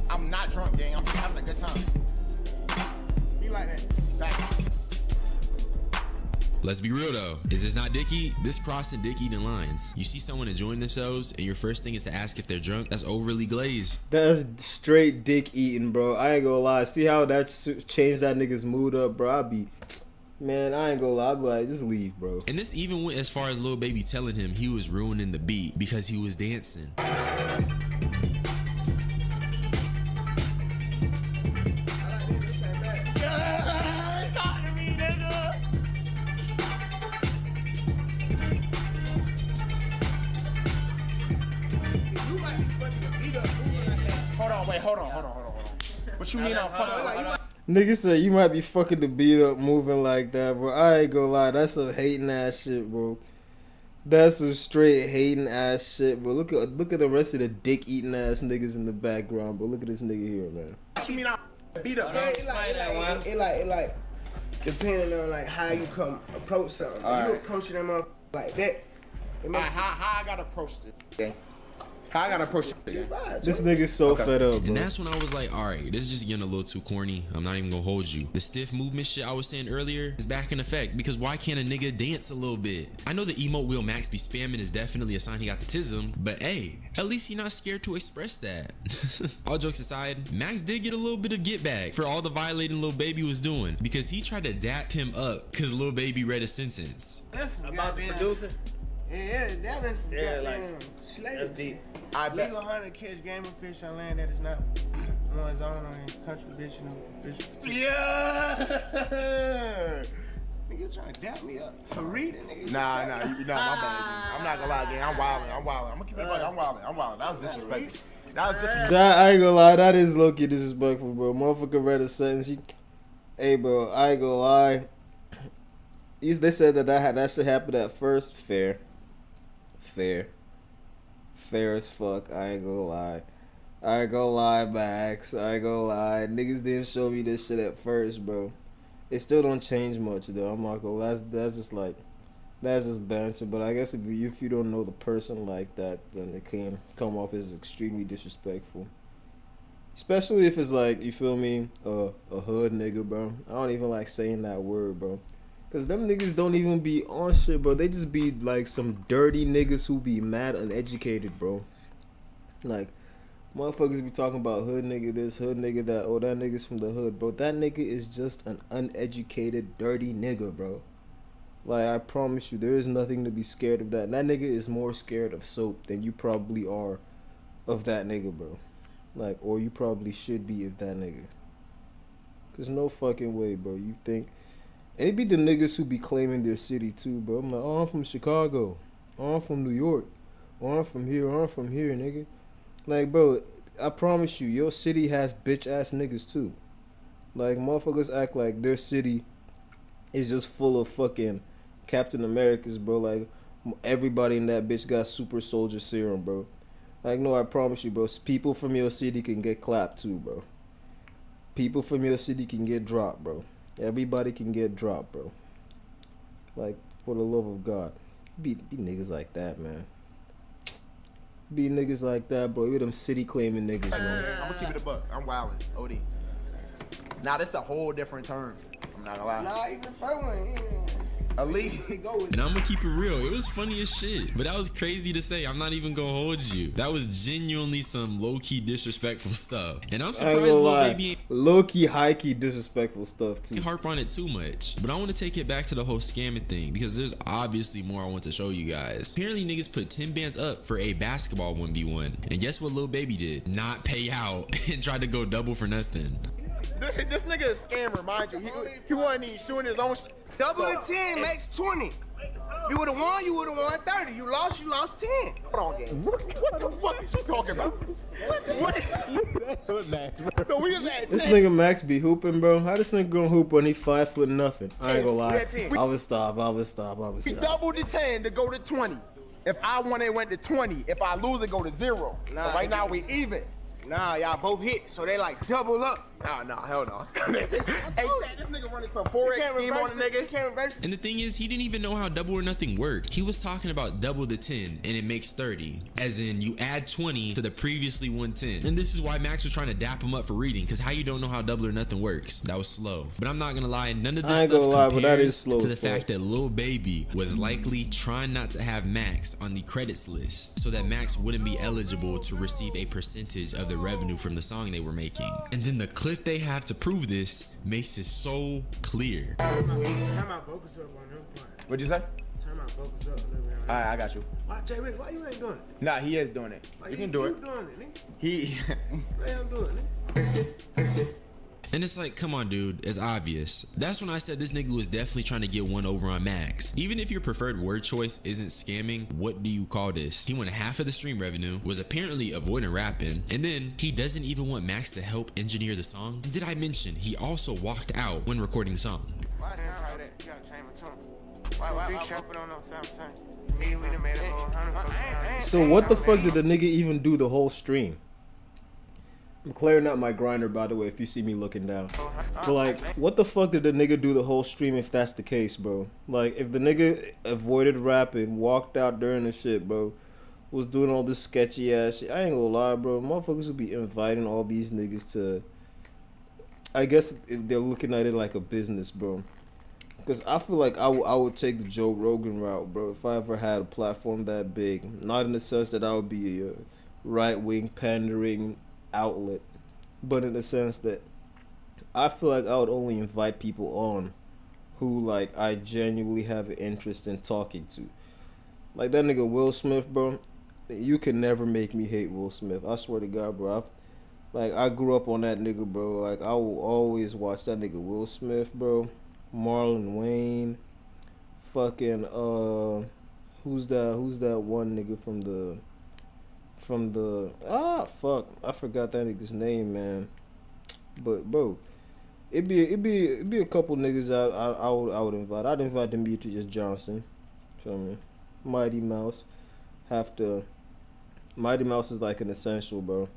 I'm not drunk, gang. I'm just having a good time. Be like that. Back. Let's be real though, is this not dicky? This crossing dick eating lines. You see someone enjoying themselves and your first thing is to ask if they're drunk? That's overly glazed. That's straight dick eating, bro. I ain't gonna lie. See how that changed that nigga's mood up, bro? Man, I ain't gonna lie. I'd be like, just leave, bro. And this even went as far as Lil Baby telling him he was ruining the beat because he was dancing. Wait, hold on. What you mean I'm fucking? Nigga said you might be fucking the beat up moving like that, bro. I ain't gonna lie, that's some hating ass shit, bro. That's some straight hating ass shit, bro. Look at the rest of the dick eating ass niggas in the background, bro. Look at this nigga here, man. What you mean I'm beat up? Yeah, it like depending on like how you come approach something. All You right. approaching them up like that. How I gotta approach it? Okay. How I gotta approach it? This nigga's so fed up, bro. And that's when I was like, all right, this is just getting a little too corny. I'm not even gonna hold you. The stiff movement shit I was saying earlier is back in effect because why can't a nigga dance a little bit? I know the emote Will Max be spamming is definitely a sign he got the tism, but hey, at least he not scared to express that. All jokes aside, Max did get a little bit of get back for all the violating Lil Baby was doing because he tried to dap him up because Lil Baby read a sentence. That's some About the producer? Yeah, that is some Yeah, goddamn like, slave. that's deep. I bet. Legal hunter catch game of fish on land that is not one's own or in contradiction of official. Yeah. Nigga trying to dap me up for reading, nigga. Nah, my bad. Dude. I'm not gonna lie, gang. I'm wilding. I'm gonna keep it buck. I'm wilding. That was disrespectful. That I ain't gonna lie, that is low-key disrespectful, bro. Motherfucker read a sentence. Hey, bro, I ain't gonna lie. They said that shit happened at first. Fair as fuck. I ain't gonna lie, Max. I ain't gonna lie. Niggas didn't show me this shit at first, bro. It still don't change much though. I'm not gonna lie. That's just banter. But I guess if you don't know the person like that, then it can come off as extremely disrespectful. Especially if it's like, you feel me, a hood nigga, bro. I don't even like saying that word, bro. Cause them niggas don't even be on shit, bro. They just be like some dirty niggas who be mad uneducated, bro. Like, motherfuckers be talking about hood nigga this, hood nigga that. Oh, that nigga's from the hood, bro. That nigga is just an uneducated, dirty nigga, bro. Like, I promise you, there is nothing to be scared of that. And that nigga is more scared of soap than you probably are of that nigga, bro. Like, or you probably should be of that nigga. Cause no fucking way, bro. You think... And it be the niggas who be claiming their city too, bro. I'm like, oh, I'm from Chicago. Oh, I'm from New York. Oh, I'm from here, nigga. Like, bro, I promise you, your city has bitch ass niggas too. Like, motherfuckers act like their city is just full of fucking Captain Americas, bro. Like, everybody in that bitch got super soldier serum, bro. Like, no, I promise you, bro. People from your city can get clapped too, bro. People from your city can get dropped, bro. Everybody can get dropped, bro. Like, for the love of God. Be niggas like that, man. Be niggas like that, bro. You them city claiming niggas, man. I'm gonna keep it a buck. I'm wilding. OD. Now, this is a whole different term. I'm not gonna lie. Nah, even the first one, Elite. And I'm gonna keep it real. It was funny as shit, but that was crazy to say. I'm not even gonna hold you. That was genuinely some low-key disrespectful stuff. And I'm surprised Lil Baby ain't low-key, high-key disrespectful stuff too. Harp on it too much. But I want to take it back to the whole scamming thing because there's obviously more I want to show you guys. Apparently niggas put 10 bands up for a basketball 1v1. And guess what Lil Baby did? Not pay out and tried to go double for nothing. This nigga is a scammer, mind you. He wasn't even shooting his own shit. Double the 10 makes 20. You would've won, you would've won 30. You lost 10. Hold on, gang. What the fuck is you talking about? So we just at 10. This nigga Max be hooping, bro. How this nigga gonna hoop when he 5 foot nothing? I ain't gonna lie. I would stop. We doubled the 10 to go to 20. If I won, it went to 20. If I lose, it go to 0. Nah, so right now we even. Nah, y'all both hit, so they like double up. Nah, hell no. Hey, Chad, this nigga running some 4X scheme on the nigga. And the thing is, he didn't even know how double or nothing worked. He was talking about double the 10 and it makes 30. As in, you add 20 to the previously 110. And this is why Max was trying to dap him up for reading, because how you don't know how double or nothing works? That was slow. But I'm not gonna lie, none of this stuff compares to the fact that Lil Baby was likely trying not to have Max on the credits list so that Max wouldn't be eligible to receive a percentage of the revenue from the song they were making. And then the clip they have to prove this makes it so clear. Turn my focus up on them part. What'd you say? Turn my focus up a little bit. Alright, I got you. Why, Jay Rich, why you ain't doing it? Nah, he is doing it. Why You can do it. You doing it, nigga? He. Let him do it, nigga. And it's like, come on, dude, it's obvious. That's when I said this nigga was definitely trying to get one over on Max. Even if your preferred word choice isn't scamming, what do you call this? He wanted half of the stream revenue, was apparently avoiding rapping, and then he doesn't even want Max to help engineer the song. And did I mention he also walked out when recording the song? So what the fuck did the nigga even do the whole stream? I'm clearing out my grinder, by the way, if you see me looking down. But like, what the fuck did the nigga do the whole stream if that's the case, bro? Like, if the nigga avoided rapping, walked out during the shit, bro, was doing all this sketchy ass shit, I ain't gonna lie, bro, motherfuckers would be inviting all these niggas to, I guess they're looking at it like a business, bro. Because I feel like I would take the Joe Rogan route, bro, if I ever had a platform that big. Not in the sense that I would be a right-wing pandering outlet, but in the sense that I feel like I would only invite people on who, like, I genuinely have an interest in talking to. Like that nigga Will Smith, bro. You can never make me hate Will Smith. I swear to God, bro. I grew up on that nigga, bro. Like, I will always watch that nigga Will Smith, bro. Marlon Wayne, fucking who's that one nigga from the fuck, I forgot that nigga's name, man. But bro, it'd be a couple niggas I would invite. I'd invite Demetrius Johnson. Feel me? Mighty Mouse. Mighty Mouse is like an essential, bro.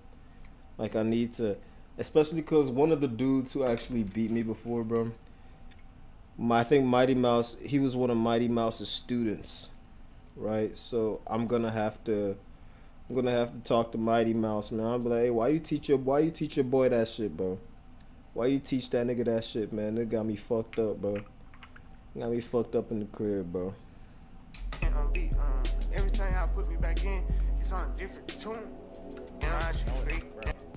Like, I need to, especially because one of the dudes who actually beat me before, bro, I think Mighty Mouse, he was one of Mighty Mouse's students, right? So I'm gonna have to talk to Mighty Mouse, man. I'll be like, hey, why you teach your boy that shit, bro? Why you teach that nigga that shit, man? It got me fucked up, bro. Got me fucked up in the crib, bro. Every time y'all put me back in, it's on a different tune.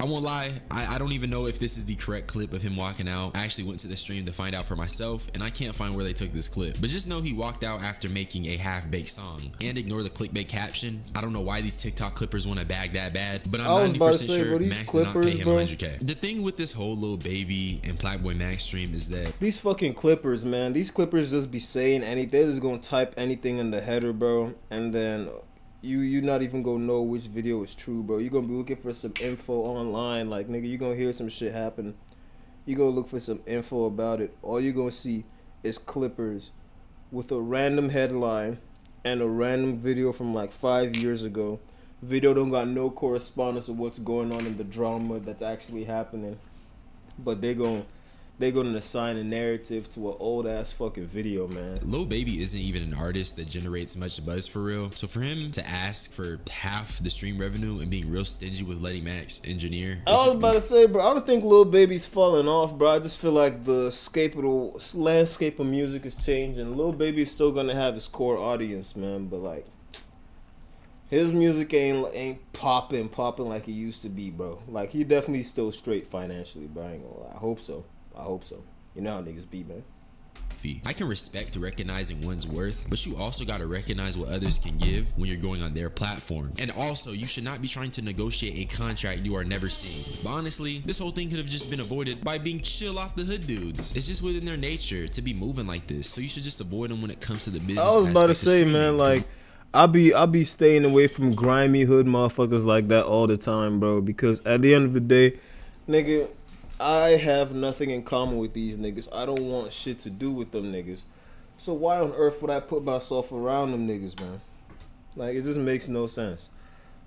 I won't lie, I don't even know if this is the correct clip of him walking out. I actually went to the stream to find out for myself, and I can't find where they took this clip. But just know he walked out after making a half-baked song. And ignore the clickbait caption. I don't know why these TikTok clippers want to bag that bad, but I'm 90% sure Max did not pay him 100K. The thing with this whole Lil Baby and Blackboy Max stream is that these fucking clippers, man, these clippers just be saying anything. They're just gonna type anything in the header, bro, and then you not even gonna know which video is true, bro. You gonna be looking for some info online, like, nigga, you gonna hear some shit happen, you gonna look for some info about it. All you gonna see is clippers with a random headline and a random video from like 5 years ago. Video don't got no correspondence with what's going on in the drama that's actually happening, but they're gonna assign a narrative to an old ass fucking video, man. Lil Baby isn't even an artist that generates much buzz for real. So for him to ask for half the stream revenue and being real stingy with letting Max engineer, I was about to say, bro, I don't think Lil Baby's falling off, bro. I just feel like the landscape of music is changing. Lil Baby's still gonna have his core audience, man, but like, his music ain't popping like it used to be, bro. Like, he definitely still straight financially, bro. I ain't gonna lie. I hope so. You know how niggas be, man. I can respect recognizing one's worth, but you also gotta recognize what others can give when you're going on their platform. And also, you should not be trying to negotiate a contract you are never seeing. But honestly, this whole thing could have just been avoided by being chill off the hood dudes. It's just within their nature to be moving like this, so you should just avoid them when it comes to the business. I was about to say, man, like, I'll be staying away from grimy hood motherfuckers like that all the time, bro, because at the end of the day, nigga, I have nothing in common with these niggas. I don't want shit to do with them niggas. So why on earth would I put myself around them niggas, man? Like, it just makes no sense.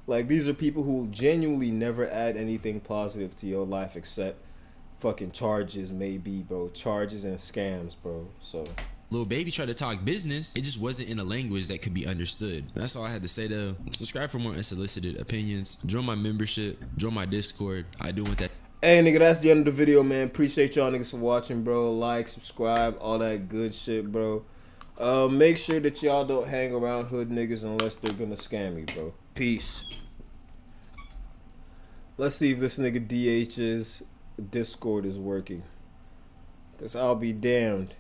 Like, these are people who genuinely never add anything positive to your life except fucking charges, maybe, bro. Charges and scams, bro. So Lil Baby tried to talk business, it just wasn't in a language that could be understood. That's all I had to say though. Subscribe for more unsolicited opinions. Join my membership. Join my Discord. I do want that. Hey, nigga, that's the end of the video, man. Appreciate y'all niggas for watching, bro. Like, subscribe, all that good shit, bro. Make sure that y'all don't hang around hood niggas unless they're gonna scam you, bro. Peace. Let's see if this nigga DH's Discord is working. Because I'll be damned.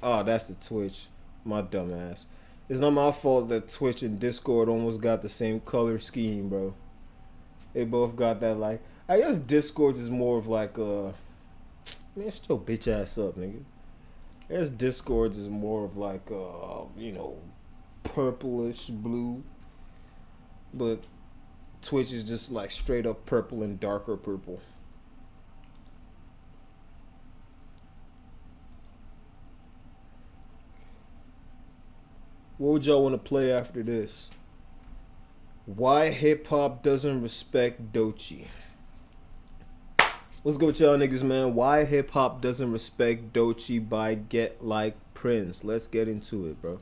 Oh, that's the Twitch. My dumb ass. It's not my fault that Twitch and Discord almost got the same color scheme, bro. They both got that, like, I guess Discord is more of like a, Man, still bitch ass up, nigga. There's Discords is more of like purplish blue. But Twitch is just like straight up purple and darker purple. What would y'all want to play after this? Why hip hop doesn't respect Doechii. What's good with y'all niggas, man? Why hip hop doesn't respect Doechii by Get Like Prince. Let's get into it, bro.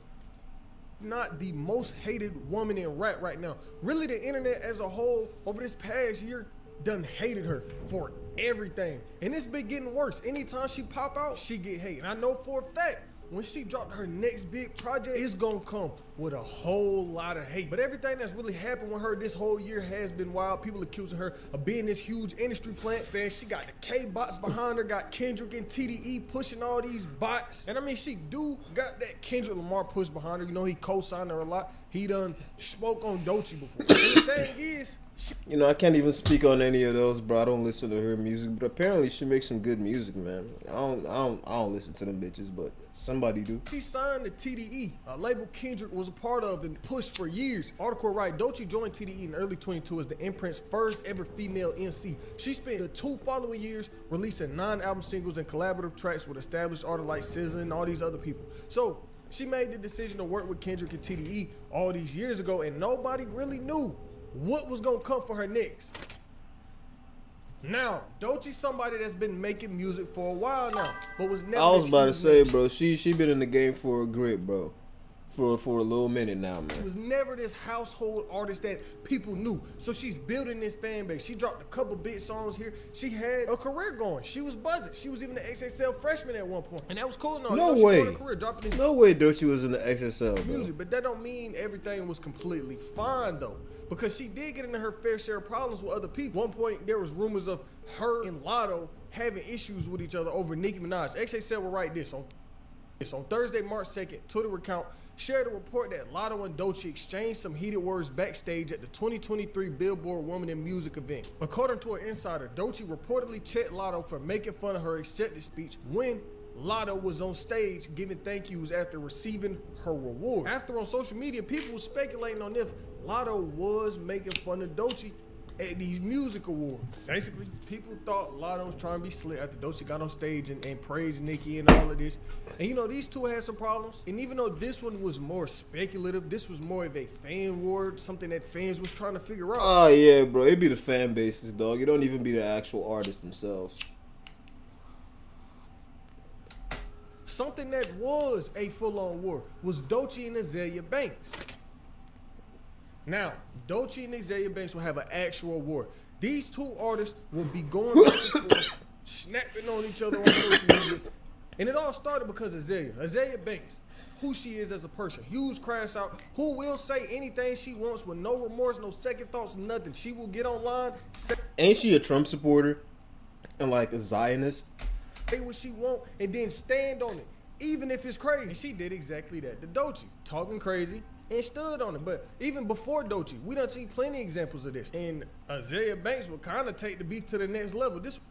Not the most hated woman in rap right now. Really, the internet as a whole over this past year done hated her for everything. And it's been getting worse. Anytime she pop out, she get hate. And I know for a fact, when she dropped her next big project, it's gonna come with a whole lot of hate. But everything that's really happened with her this whole year has been wild. People accusing her of being this huge industry plant, saying she got the K-bots behind her, got Kendrick and TDE pushing all these bots. And I mean, she do got that Kendrick Lamar push behind her. You know, he co-signed her a lot. He done spoke on Doechii before. And the thing is, you know, I can't even speak on any of those, bro. I don't listen to her music, but apparently she makes some good music, man. I don't listen to them bitches, but somebody do. He signed to TDE, a label Kendrick was a part of and pushed for years. Article right, Doechii joined TDE in early 22 as the imprint's first ever female MC. She spent the 2 following years releasing 9 album singles and collaborative tracks with established artists like SZA and all these other people. So she made the decision to work with Kendrick and TDE all these years ago, and nobody really knew what was gonna come for her next. Now, Doechii's somebody that's been making music for a while now, but was never. I was about to say, bro, she been in the game for a grip, bro. For a little minute now, man. She was never this household artist that people knew. So she's building this fan base. She dropped a couple big songs here. She had a career going. She was buzzing. She was even the XXL freshman at one point. And that was cool. No way. No way Doechii was in the XXL, music, but that don't mean everything was completely fine though. Because she did get into her fair share of problems with other people. At one point, there was rumors of her and Lotto having issues with each other over Nicki Minaj. XXL will write this on Thursday, March 2nd, Twitter account shared a report that Lotto and Doechii exchanged some heated words backstage at the 2023 Billboard Woman in Music event. According to an insider, Doechii reportedly checked Lotto for making fun of her acceptance speech when Lotto was on stage giving thank yous after receiving her reward. After on social media, people were speculating on if Lotto was making fun of Doechii at these music awards. Basically, people thought Lotto was trying to be slick after Doechii got on stage and praised Nicki and all of this. And you know, these two had some problems. And even though this one was more speculative, this was more of a fan war, something that fans was trying to figure out. Oh yeah, bro. It be the fan bases, dog. It don't even be the actual artists themselves. Something that was a full-on war was Doechii and Azealia Banks. Now, Doechii and Azealia Banks will have an actual war. These two artists will be going back and forth, snapping on each other on social media. And it all started because Azealia Banks, who she is as a person, huge crash out, who will say anything she wants with no remorse, no second thoughts, nothing. She will get online, say Ain't she a Trump supporter and like a Zionist? Say what she want and then stand on it, even if it's crazy. And she did exactly that to Doechii, talking crazy and stood on it. But even before Doechii, we done seen plenty of examples of this. And Azealia Banks will kind of take the beef to the next level. This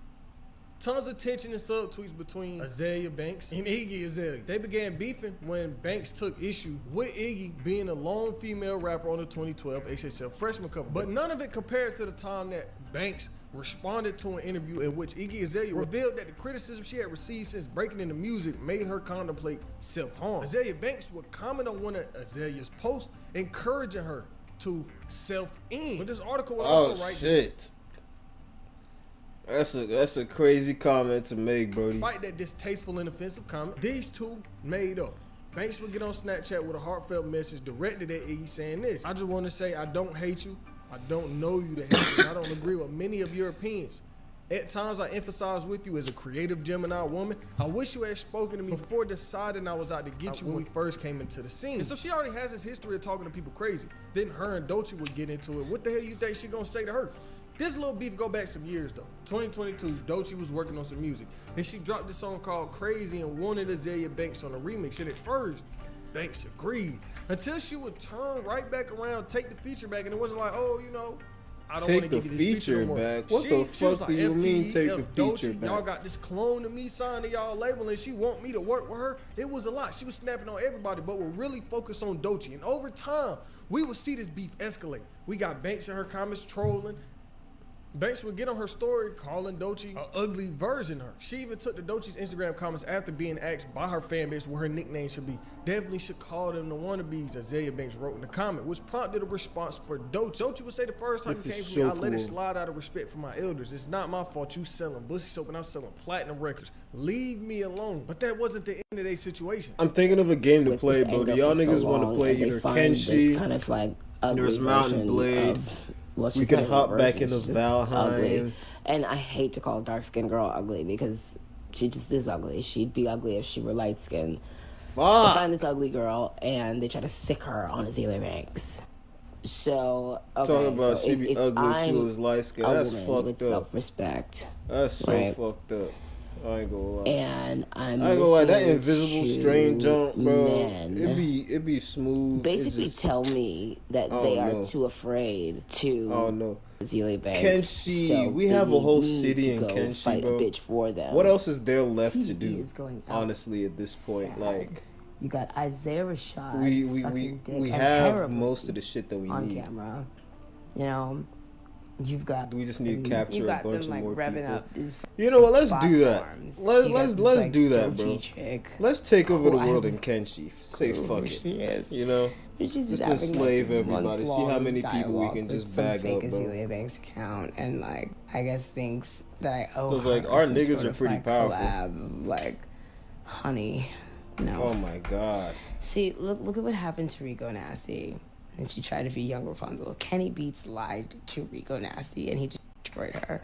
tons of tension and subtweets between Azealia Banks and Iggy Azalea. They began beefing when Banks took issue with Iggy being a lone female rapper on the 2012 XXL freshman cover. But none of it compares to the time that Banks responded to an interview in which Iggy Azalea revealed that the criticism she had received since breaking into music made her contemplate self-harm. Azealia Banks would comment on one of Azalea's posts, encouraging her to self-end. But this article will also write this. That's a crazy comment to make, Brody. Despite that distasteful and offensive comment, these two made up. Banks would get on Snapchat with a heartfelt message directed at Iggy saying this: I just want to say I don't hate you. I don't know you to hate you. I don't agree with many of your opinions. At times I emphasize with you as a creative Gemini woman. I wish you had spoken to me before deciding I was out to get you when we first came into the scene. And so she already has this history of talking to people crazy. Then her and Doechii would get into it. What the hell you think she gonna say to her? This little beef go back some years though. 2022, Doechii was working on some music, and she dropped this song called Crazy and wanted Azealia Banks on a remix. And at first, Banks agreed, until she would turn right back around, take the feature back, and it wasn't like, oh, you know, I don't Take want to the give you this feature no feature more. back? What the She was fuck like, do you mean FTE, take the F Dolce, feature y'all back? got this clone of me signed to y'all label, and she want me to work with her. It was a lot. She was snapping on everybody, but we're really focused on Dolce. And over time, we would see this beef escalate. We got Banks in her comments trolling. Banks would get on her story calling Dolce an ugly version of her. She even took to Dolce's Instagram comments after being asked by her fan base what her nickname should be. Definitely should call them the wannabes, Azalea Banks wrote in the comment, which prompted a response for Dolce. Dolce would say the first time This you came is for me, so I let it cool. slide out of respect for my elders. It's not my fault you selling Bushy soap and I'm selling platinum records. Leave me alone. But that wasn't the end of their situation. I'm thinking of a game to play, this bro. Do anger y'all for so niggas want to long, play and they either find this Kenshi? kind of like ugly There's Mountain version Blade. of, well, We she's can not even a hop back version, into she's just ugly. Valheim. And I hate to call a dark skinned girl ugly because she just is ugly. She'd be ugly if she were light skinned. Fuck. They find this ugly girl and they try to sick her on Azalea Banks. So okay, Talk about so she be if ugly if she I'm was light skinned. a That's woman fucked with up. self-respect, That's so right? fucked up. I ain't gonna lie. And I'm I ain't gonna lie, that listening invisible to strain jump, bro. men It be smooth. basically It just, tell me that Oh, they are no. too afraid to Oh no. Azalea Banks. Kenshi, so we they have a whole need city to in go Kenshi, fight bro. a bitch for them. What else is there left to TV do? is going out Honestly, at this point, sad. like You got Isaiah Rashad we sucking dick and have terribly most of the shit that we on need. camera. You know, you've got. We just need to capture you a got bunch them, of like, more revving people. up these You know what? Let's bot do that. farms. Let's You got let's this, let's like, do that, Doji bro. chick Let's take over the who world I in Kenshi. Say who fuck she it. is. You know, She's just having, like, enslave this everybody. See how month-long many people we dialogue can with just some bag fake up, bro. Azalea Banks account, and like I guess thinks that I owe 'Cause, her like, our some niggas sort are of, pretty like, powerful. collab, like, honey, no. Oh my god. See, look at what happened to Rico Nasty. And she tried to be young Rapunzel. Kenny Beats lied to Rico Nasty, and he destroyed her.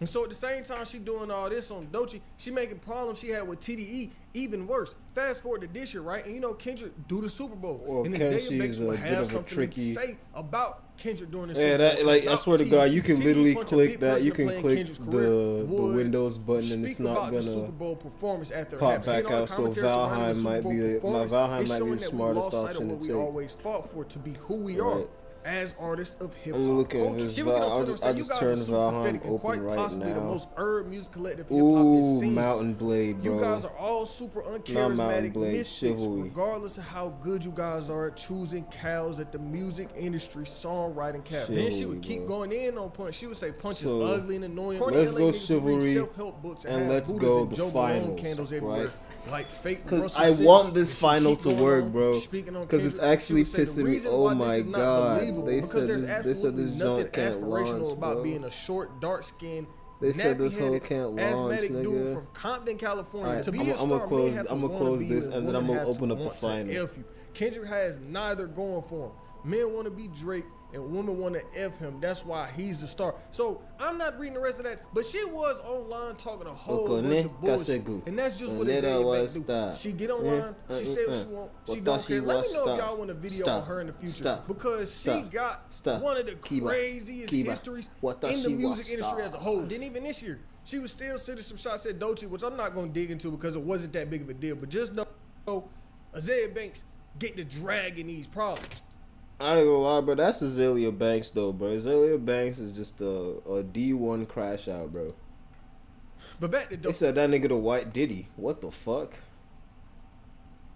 And so at the same time she doing all this on Dolce, she making problems she had with TDE even worse. Fast forward to this year, right? And you know Kendrick do the Super Bowl. Well, and Kenshi Azalea Banks is a will bit have of a something tricky- to say about Kendrick during the Yeah, Super that Bowl. like I about swear to God, you can TDE. literally punch a click big that. person You to can play in click Kendrick's the career would Windows button, and speak it's not about the gonna Super Bowl performance after pop having seen back all the out. So commentary surrounding the Valheim Super might Bowl be my performance. Valheim It's might be showing the that we smartest lost sight option of to what we take. always fought for to be who we Right. are as artists of hip I'm hop looking at culture. his She would get on I'll Twitter and just- say, I "You just guys are turned super Valheim pathetic and open quite right possibly the now. most urban music collective hip hop has Ooh, seen. Mountain Blade, bro. You guys are all super Mountain uncharismatic Blade, misfits, chivalry. regardless of how good you guys are at choosing cows at the music industry songwriting cap." Then she would Chivalry, keep bro. going in on Punch. She would say Punch So, is ugly and annoying. let's LA go niggas who read chivalry self-help books and and have let's Buddhas go and the Joe Malone finals, candles everywhere. right? Like fake Because Russell I Simmons. want this And she final keep to going work, on, bro. speaking on Because it's Kendrick. She actually would say the pissing me. reason Oh why this my is not god. believable They because said there's this. They said absolutely this nothing joint can't aspirational launch, about bro. being a short, dark-skinned, They said this whole nappy-headed, can't launch, asthmatic dude nigga. from Compton, California. Alright, To be I'ma a star, close- men have to I'ma wanna close be this, you, and then women I'ma have open to up the want to final. F you. Kendrick has neither going for him. Men want to be Drake, and women want to F him. That's why he's the star. So I'm not reading the rest of that, but she was online talking a whole bunch of bullshit. And that's just what Azalea Banks do. She get online, she say what she want, she don't care. Let me know if y'all want a video on her in the future. Because she got one of the craziest histories in the music industry as a whole. Then even this year, she was still sending some shots at Dolce, which I'm not going to dig into because it wasn't that big of a deal. But just know, Azalea Banks get to drag in these problems. I ain't gonna lie, bro. That's Azalea Banks, though, bro. Azalea Banks is just a D1 crash out, bro. But back to They said that nigga the white Diddy. What the fuck?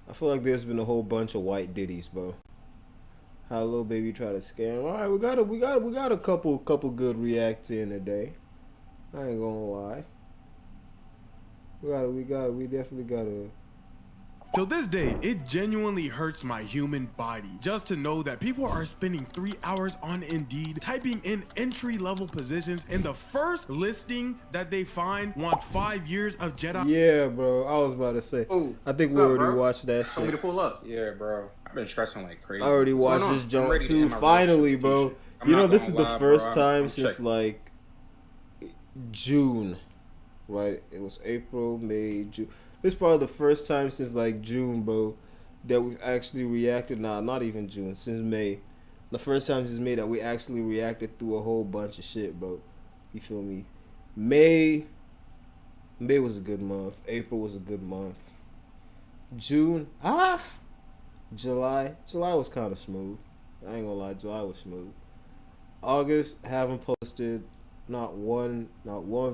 I feel like there's been a whole bunch of white Diddies, bro. How Lil Baby try to scam. All right, we got a couple good reacts in today. I ain't gonna lie. We definitely gotta. Till this day, it genuinely hurts my human body just to know that people are spending 3 hours on Indeed typing in entry-level positions, and the first listing that they find wants 5 years of Jedi. Yeah, bro. I was about to say. I think we already watched that shit. Want me to pull up? Yeah, bro. I've been stressing like crazy. I already What's going watched on? this I'm jump ready to too. end my Finally, relationship bro. with you. You know, I'm this not is gonna the lie, first bro. time I'm since checking. like June, right? It was April, May, June. This is probably the first time since like June, bro, that we've actually reacted. Nah, not even June. Since May, the first time since May that we actually reacted through a whole bunch of shit, bro. You feel me? May was a good month. April was a good month. June, July was kind of smooth. I ain't gonna lie, July was smooth. August, haven't posted not one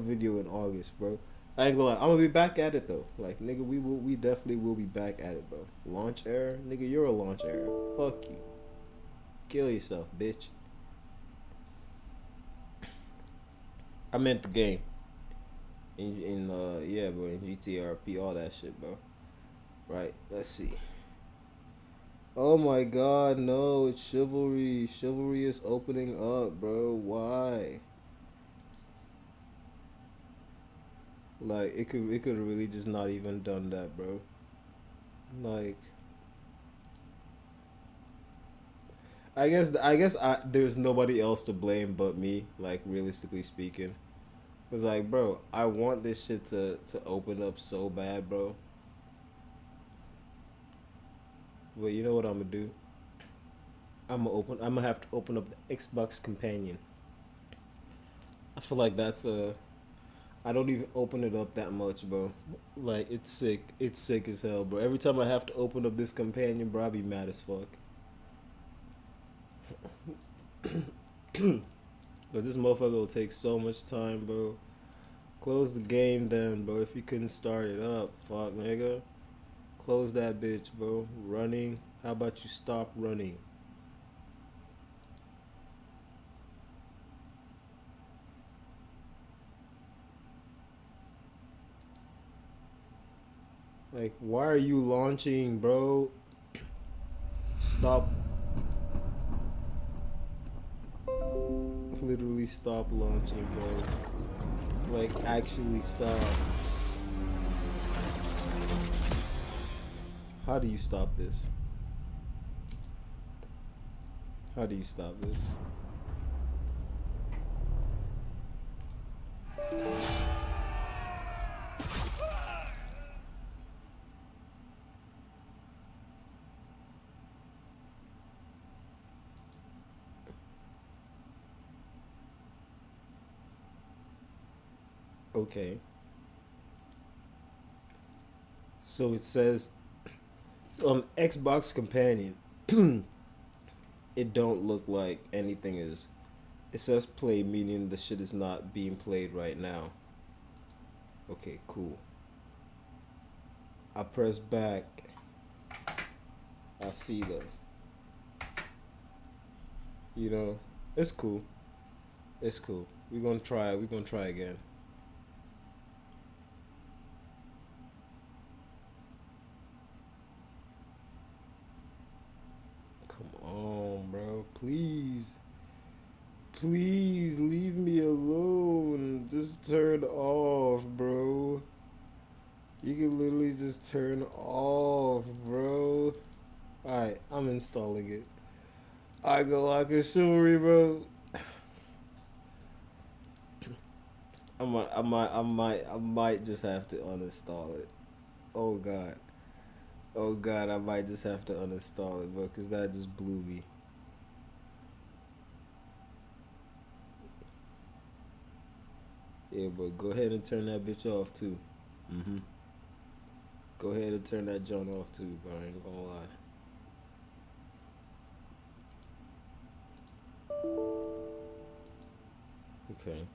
video in August, bro. I ain't gonna lie, I'm gonna be back at it though. Like nigga, we definitely will be back at it, bro. Launch error, nigga, you're a launch error. Fuck you. Kill yourself, bitch. I meant the game. Yeah, bro, in GTRP, all that shit, bro. Right, let's see. Oh my god, no, it's Chivalry. Chivalry is opening up, bro. Why? Like it could have really just not even done that, bro. Like I guess there's nobody else to blame but me, like realistically speaking. Cause like, bro, I want this shit to open up so bad, bro. But you know what I'm gonna do? I'm gonna have to open up the Xbox Companion. I feel like that's I don't even open it up that much, bro. Like it's sick. It's sick as hell, bro. Every time I have to open up this companion, bro, I be mad as fuck. But this motherfucker will take so much time, bro. Close the game then, bro. If you couldn't start it up, fuck, nigga. Close that bitch, bro. Running. How about you stop running? Like, why are you launching, bro? Stop. Literally stop launching, bro. Like, actually stop. How do you stop this? How do you stop this? Okay. So it says on Xbox Companion, it don't look like anything is. It says play, meaning the shit is not being played right now. Okay, cool. I press back. I see them. You know, it's cool. It's cool. We're gonna try. We're gonna try again. Come on, bro. Please. Please leave me alone. Just turn off, bro. You can literally just turn off, bro. Alright, I'm installing it. I go like a Chivalry, bro. I might just have to uninstall it. Oh god. Oh god, I might just have to uninstall it, bro, because that just blew me. Yeah, but go ahead and turn that bitch off too. Go ahead and turn that joint off too, bro. I ain't gonna lie. Okay.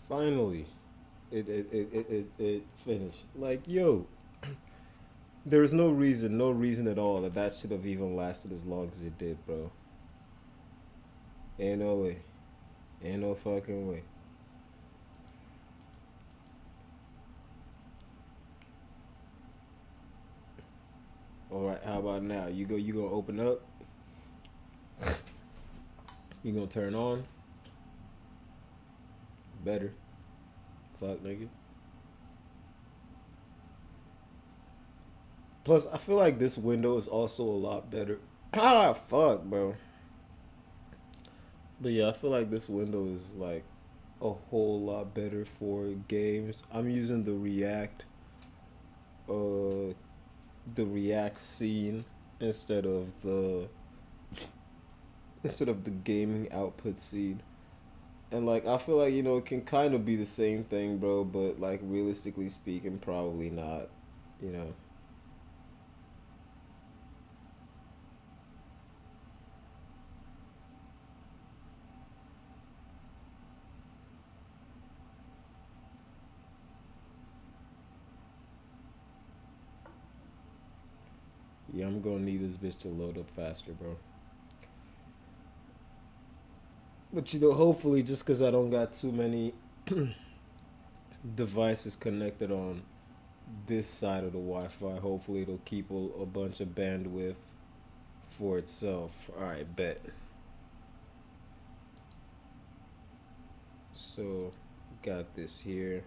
Finally, it finished. Like, yo, there's no reason at all that should have even lasted as long as it did, bro. Ain't no way. Ain't no fucking way. Alright, how about now? You gonna open up? You gonna turn on? Better. Fuck, nigga. Plus, I feel like this window is also a lot better. Ah, fuck, bro. But yeah, I feel like this window is like a whole lot better for games. I'm using the React scene instead of the gaming output scene. And like I feel like, you know, it can kind of be the same thing, bro, but like realistically speaking, probably not, you know. Yeah, I'm gonna need this bitch to load up faster, bro. But you know, hopefully, just because I don't got too many devices connected on this side of the Wi-Fi, hopefully it'll keep a bunch of bandwidth for itself. Alright, bet. So, got this here.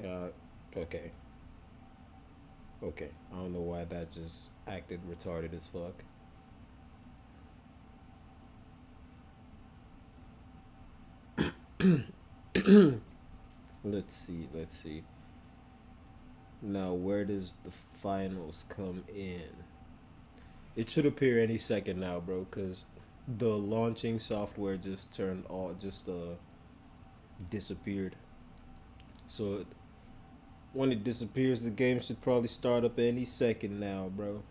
Yeah, okay. Okay, I don't know why that just acted retarded as fuck. Let's see. Now, where does the finals come in? It should appear any second now, bro, because the launching software just disappeared. So when it disappears, the game should probably start up any second now, bro.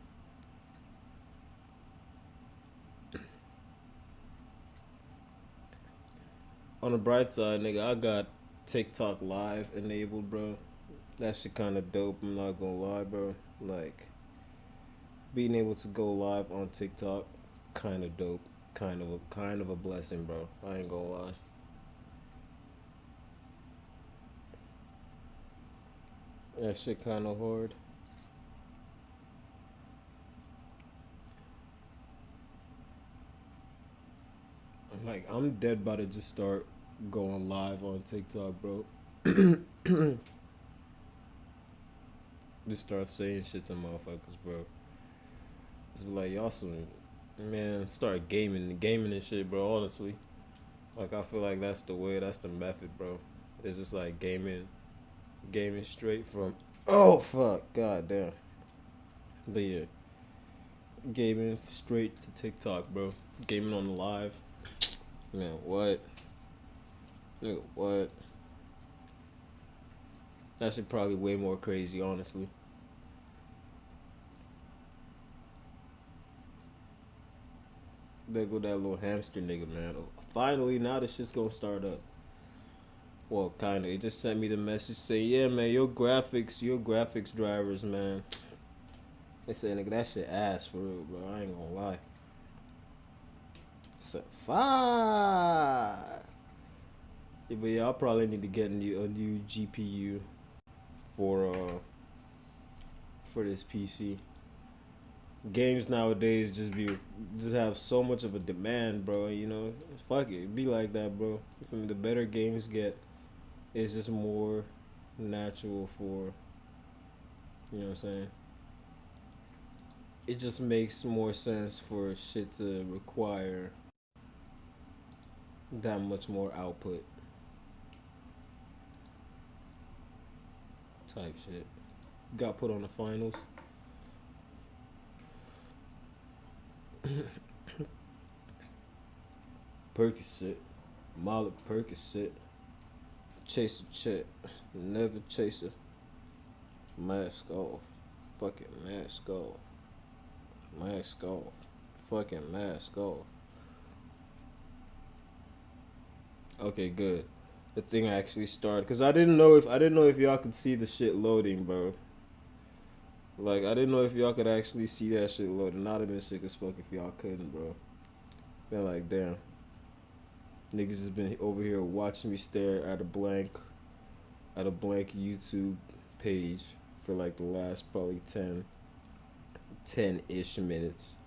On the bright side, nigga, I got TikTok live enabled, bro. That shit kind of dope. I'm not gonna lie, bro. Like, being able to go live on TikTok, kind of dope. Kind of a blessing, bro. I ain't gonna lie. That shit kind of hard. I'm dead about to just start going live on TikTok, bro. Just start saying shit to motherfuckers, bro. Just be like, y'all some, man, start gaming and shit, bro, honestly. Like, I feel like that's the method, bro. It's just like gaming straight from, oh, fuck, god damn. But yeah, gaming straight to TikTok, bro. Gaming on the live. Man, what? Nigga, what? That shit probably way more crazy, honestly. There go that little hamster nigga, man. Finally, now the shit's gonna start up. Well, kinda. It just sent me the message saying, yeah, man, your graphics drivers, man. They say, nigga, that shit ass for real, bro. I ain't gonna lie. It's a fire. Yeah, but yeah, I'll probably need to get a new GPU for this PC. Games nowadays just have so much of a demand, bro. You know, fuck it be like that, bro. You feel me? The better games get, it's just more natural for, you know what I'm saying? It just makes more sense for shit to require that much more output type shit. Got put on the finals. Percocet, Molly Percocet, chase a chick, never chaser, mask off, fucking mask off, mask off, fucking mask off. Okay, good. The thing actually started, cause I didn't know if y'all could see the shit loading, bro. Like, I didn't know if y'all could actually see that shit loading. I'd have been sick as fuck if y'all couldn't, bro. Been like, damn. Niggas has been over here watching me stare at a blank YouTube page for like the last probably 10-ish minutes.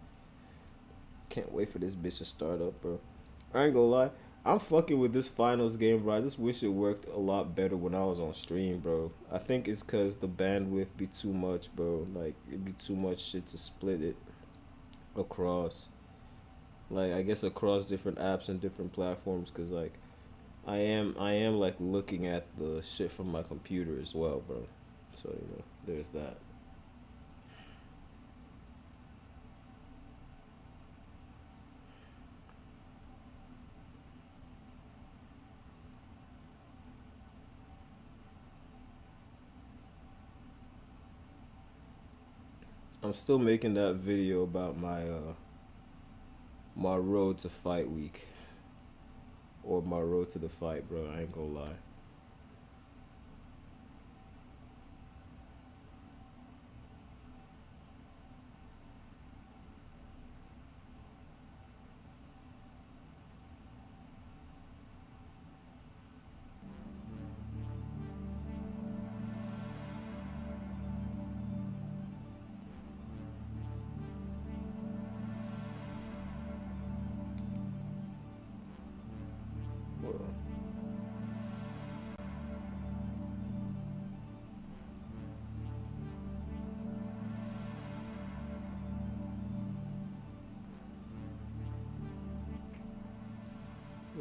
Can't wait for this bitch to start up, bro. I ain't gonna lie. I'm fucking with this finals game, bro. I just wish it worked a lot better when I was on stream, bro. I think it's cause the bandwidth be too much, bro. Like, it'd be too much shit to split it across. Like, I guess across different apps and different platforms, cause like I am like looking at the shit from my computer as well, bro. So, you know, there's that. I'm still making that video about my my road to fight week, or my road to the fight, bro. I ain't gonna lie.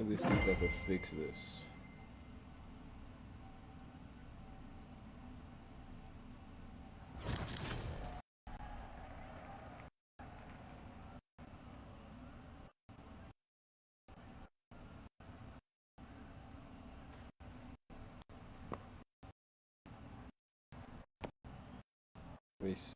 Let me see if I can fix this. Let me see.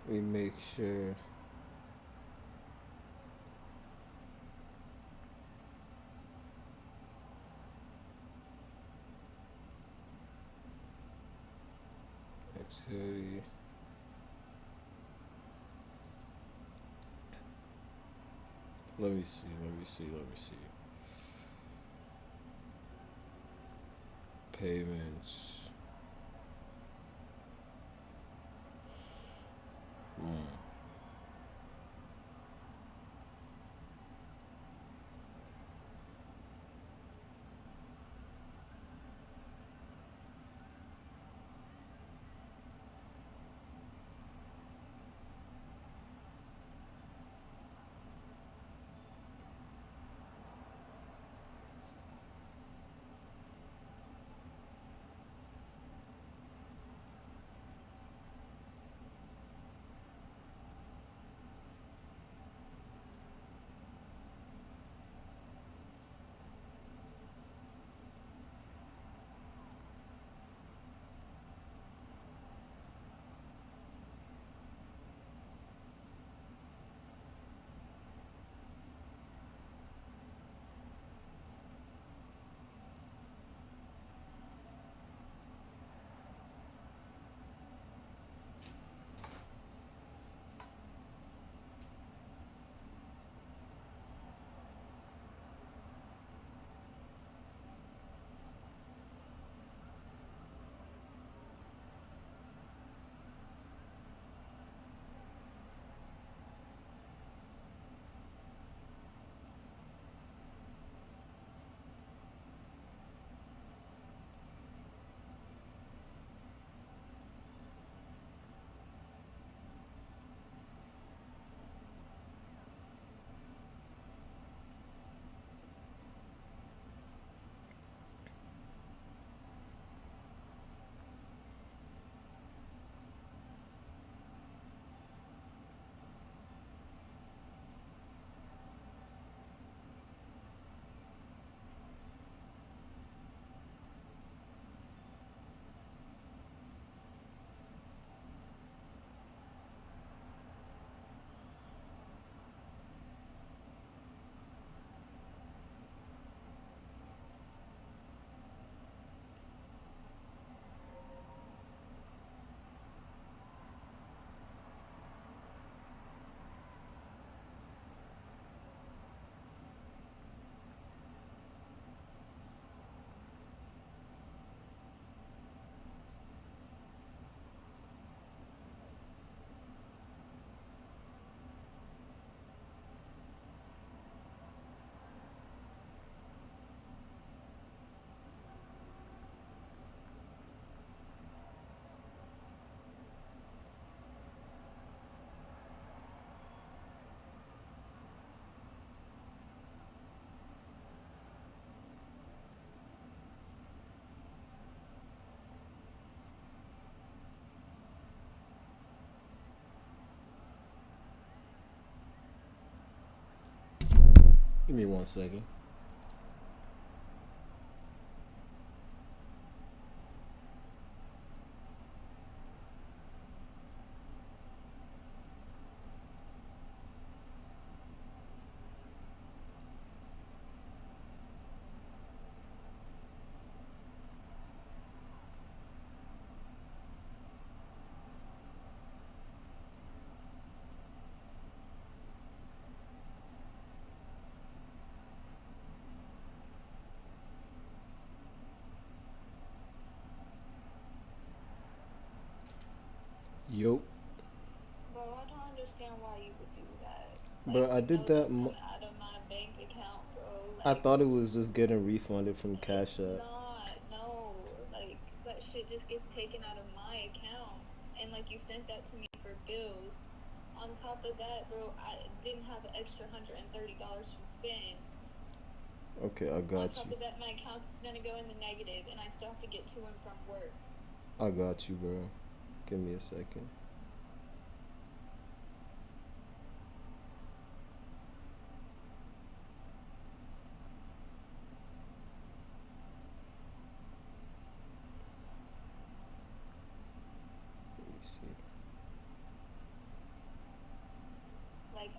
We make sure. Activity. Let me see. Payments. Give me 1 second. Yup. Bro, I don't understand why you would do that. Bro, I did that. Out of my bank account, bro. I thought it was just getting refunded from Cash App. No, shit just gets taken out of my account, and like you sent that to me for bills. On top of that, bro, I didn't have an extra $130 to spend. Okay, I On got top you. of that, my account's gonna go in the negative, and I still have to get to and from work. I got you, bro. Give me a second. Let me see. Like,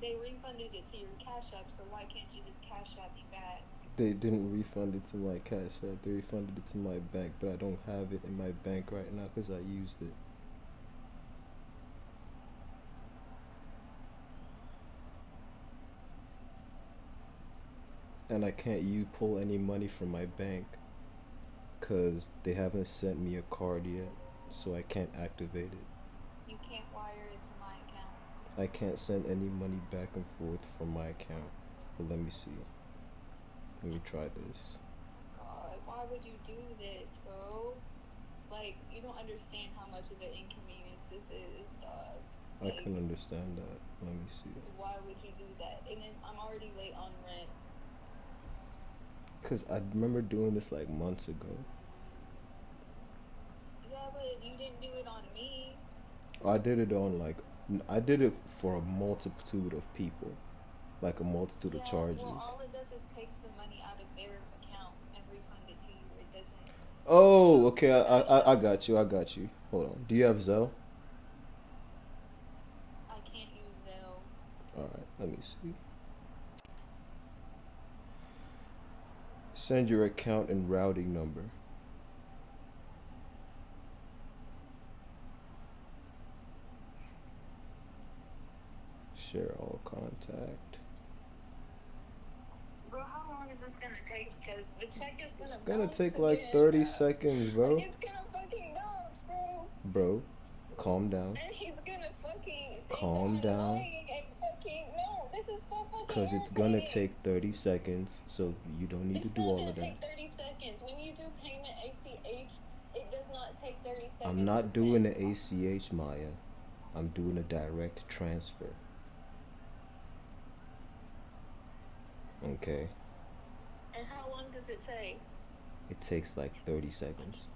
they refunded it to your Cash App, so why can't you just Cash App me back? They didn't refund it to my Cash App. They refunded it to my bank, but I don't have it in my bank right now because I used it. And I can't pull any money from my bank because they haven't sent me a card yet, so I can't activate it. You can't wire it to my account. I can't send any money back and forth from my account. But let me see. Let me try this. God, why would you do this, bro? Like, you don't understand how much of an inconvenience this is, dog. I can understand that. Let me see. Why would you do that? And then I'm already late on rent. Because I remember doing this like months ago. Yeah, but you didn't do it on me. I did it on like, I did it for a multitude of people. Like a multitude of charges. Well, all it does is take the money out of their account and refund it to you. It doesn't. Oh, okay. I got you. I got you. Hold on. Do you have Zelle? I can't use Zelle. Alright, let me see. Send your account and routing number. Share all contact. Bro, how long is this gonna take? Because the check is gonna It's gonna bounce take like again, 30 bro. seconds, bro. Like, it's gonna fucking bounce, bro. Bro, calm down. And he's gonna fucking Calm down. and fucking no, this is so fucking Because it's gonna take 30 seconds, so you don't need to do all of that. take 30 seconds. When you do payment ACH, it does not take 30 seconds. I'm not doing the ACH, Maya. I'm doing a direct transfer. Okay. And how long does it say? It takes like 30 seconds.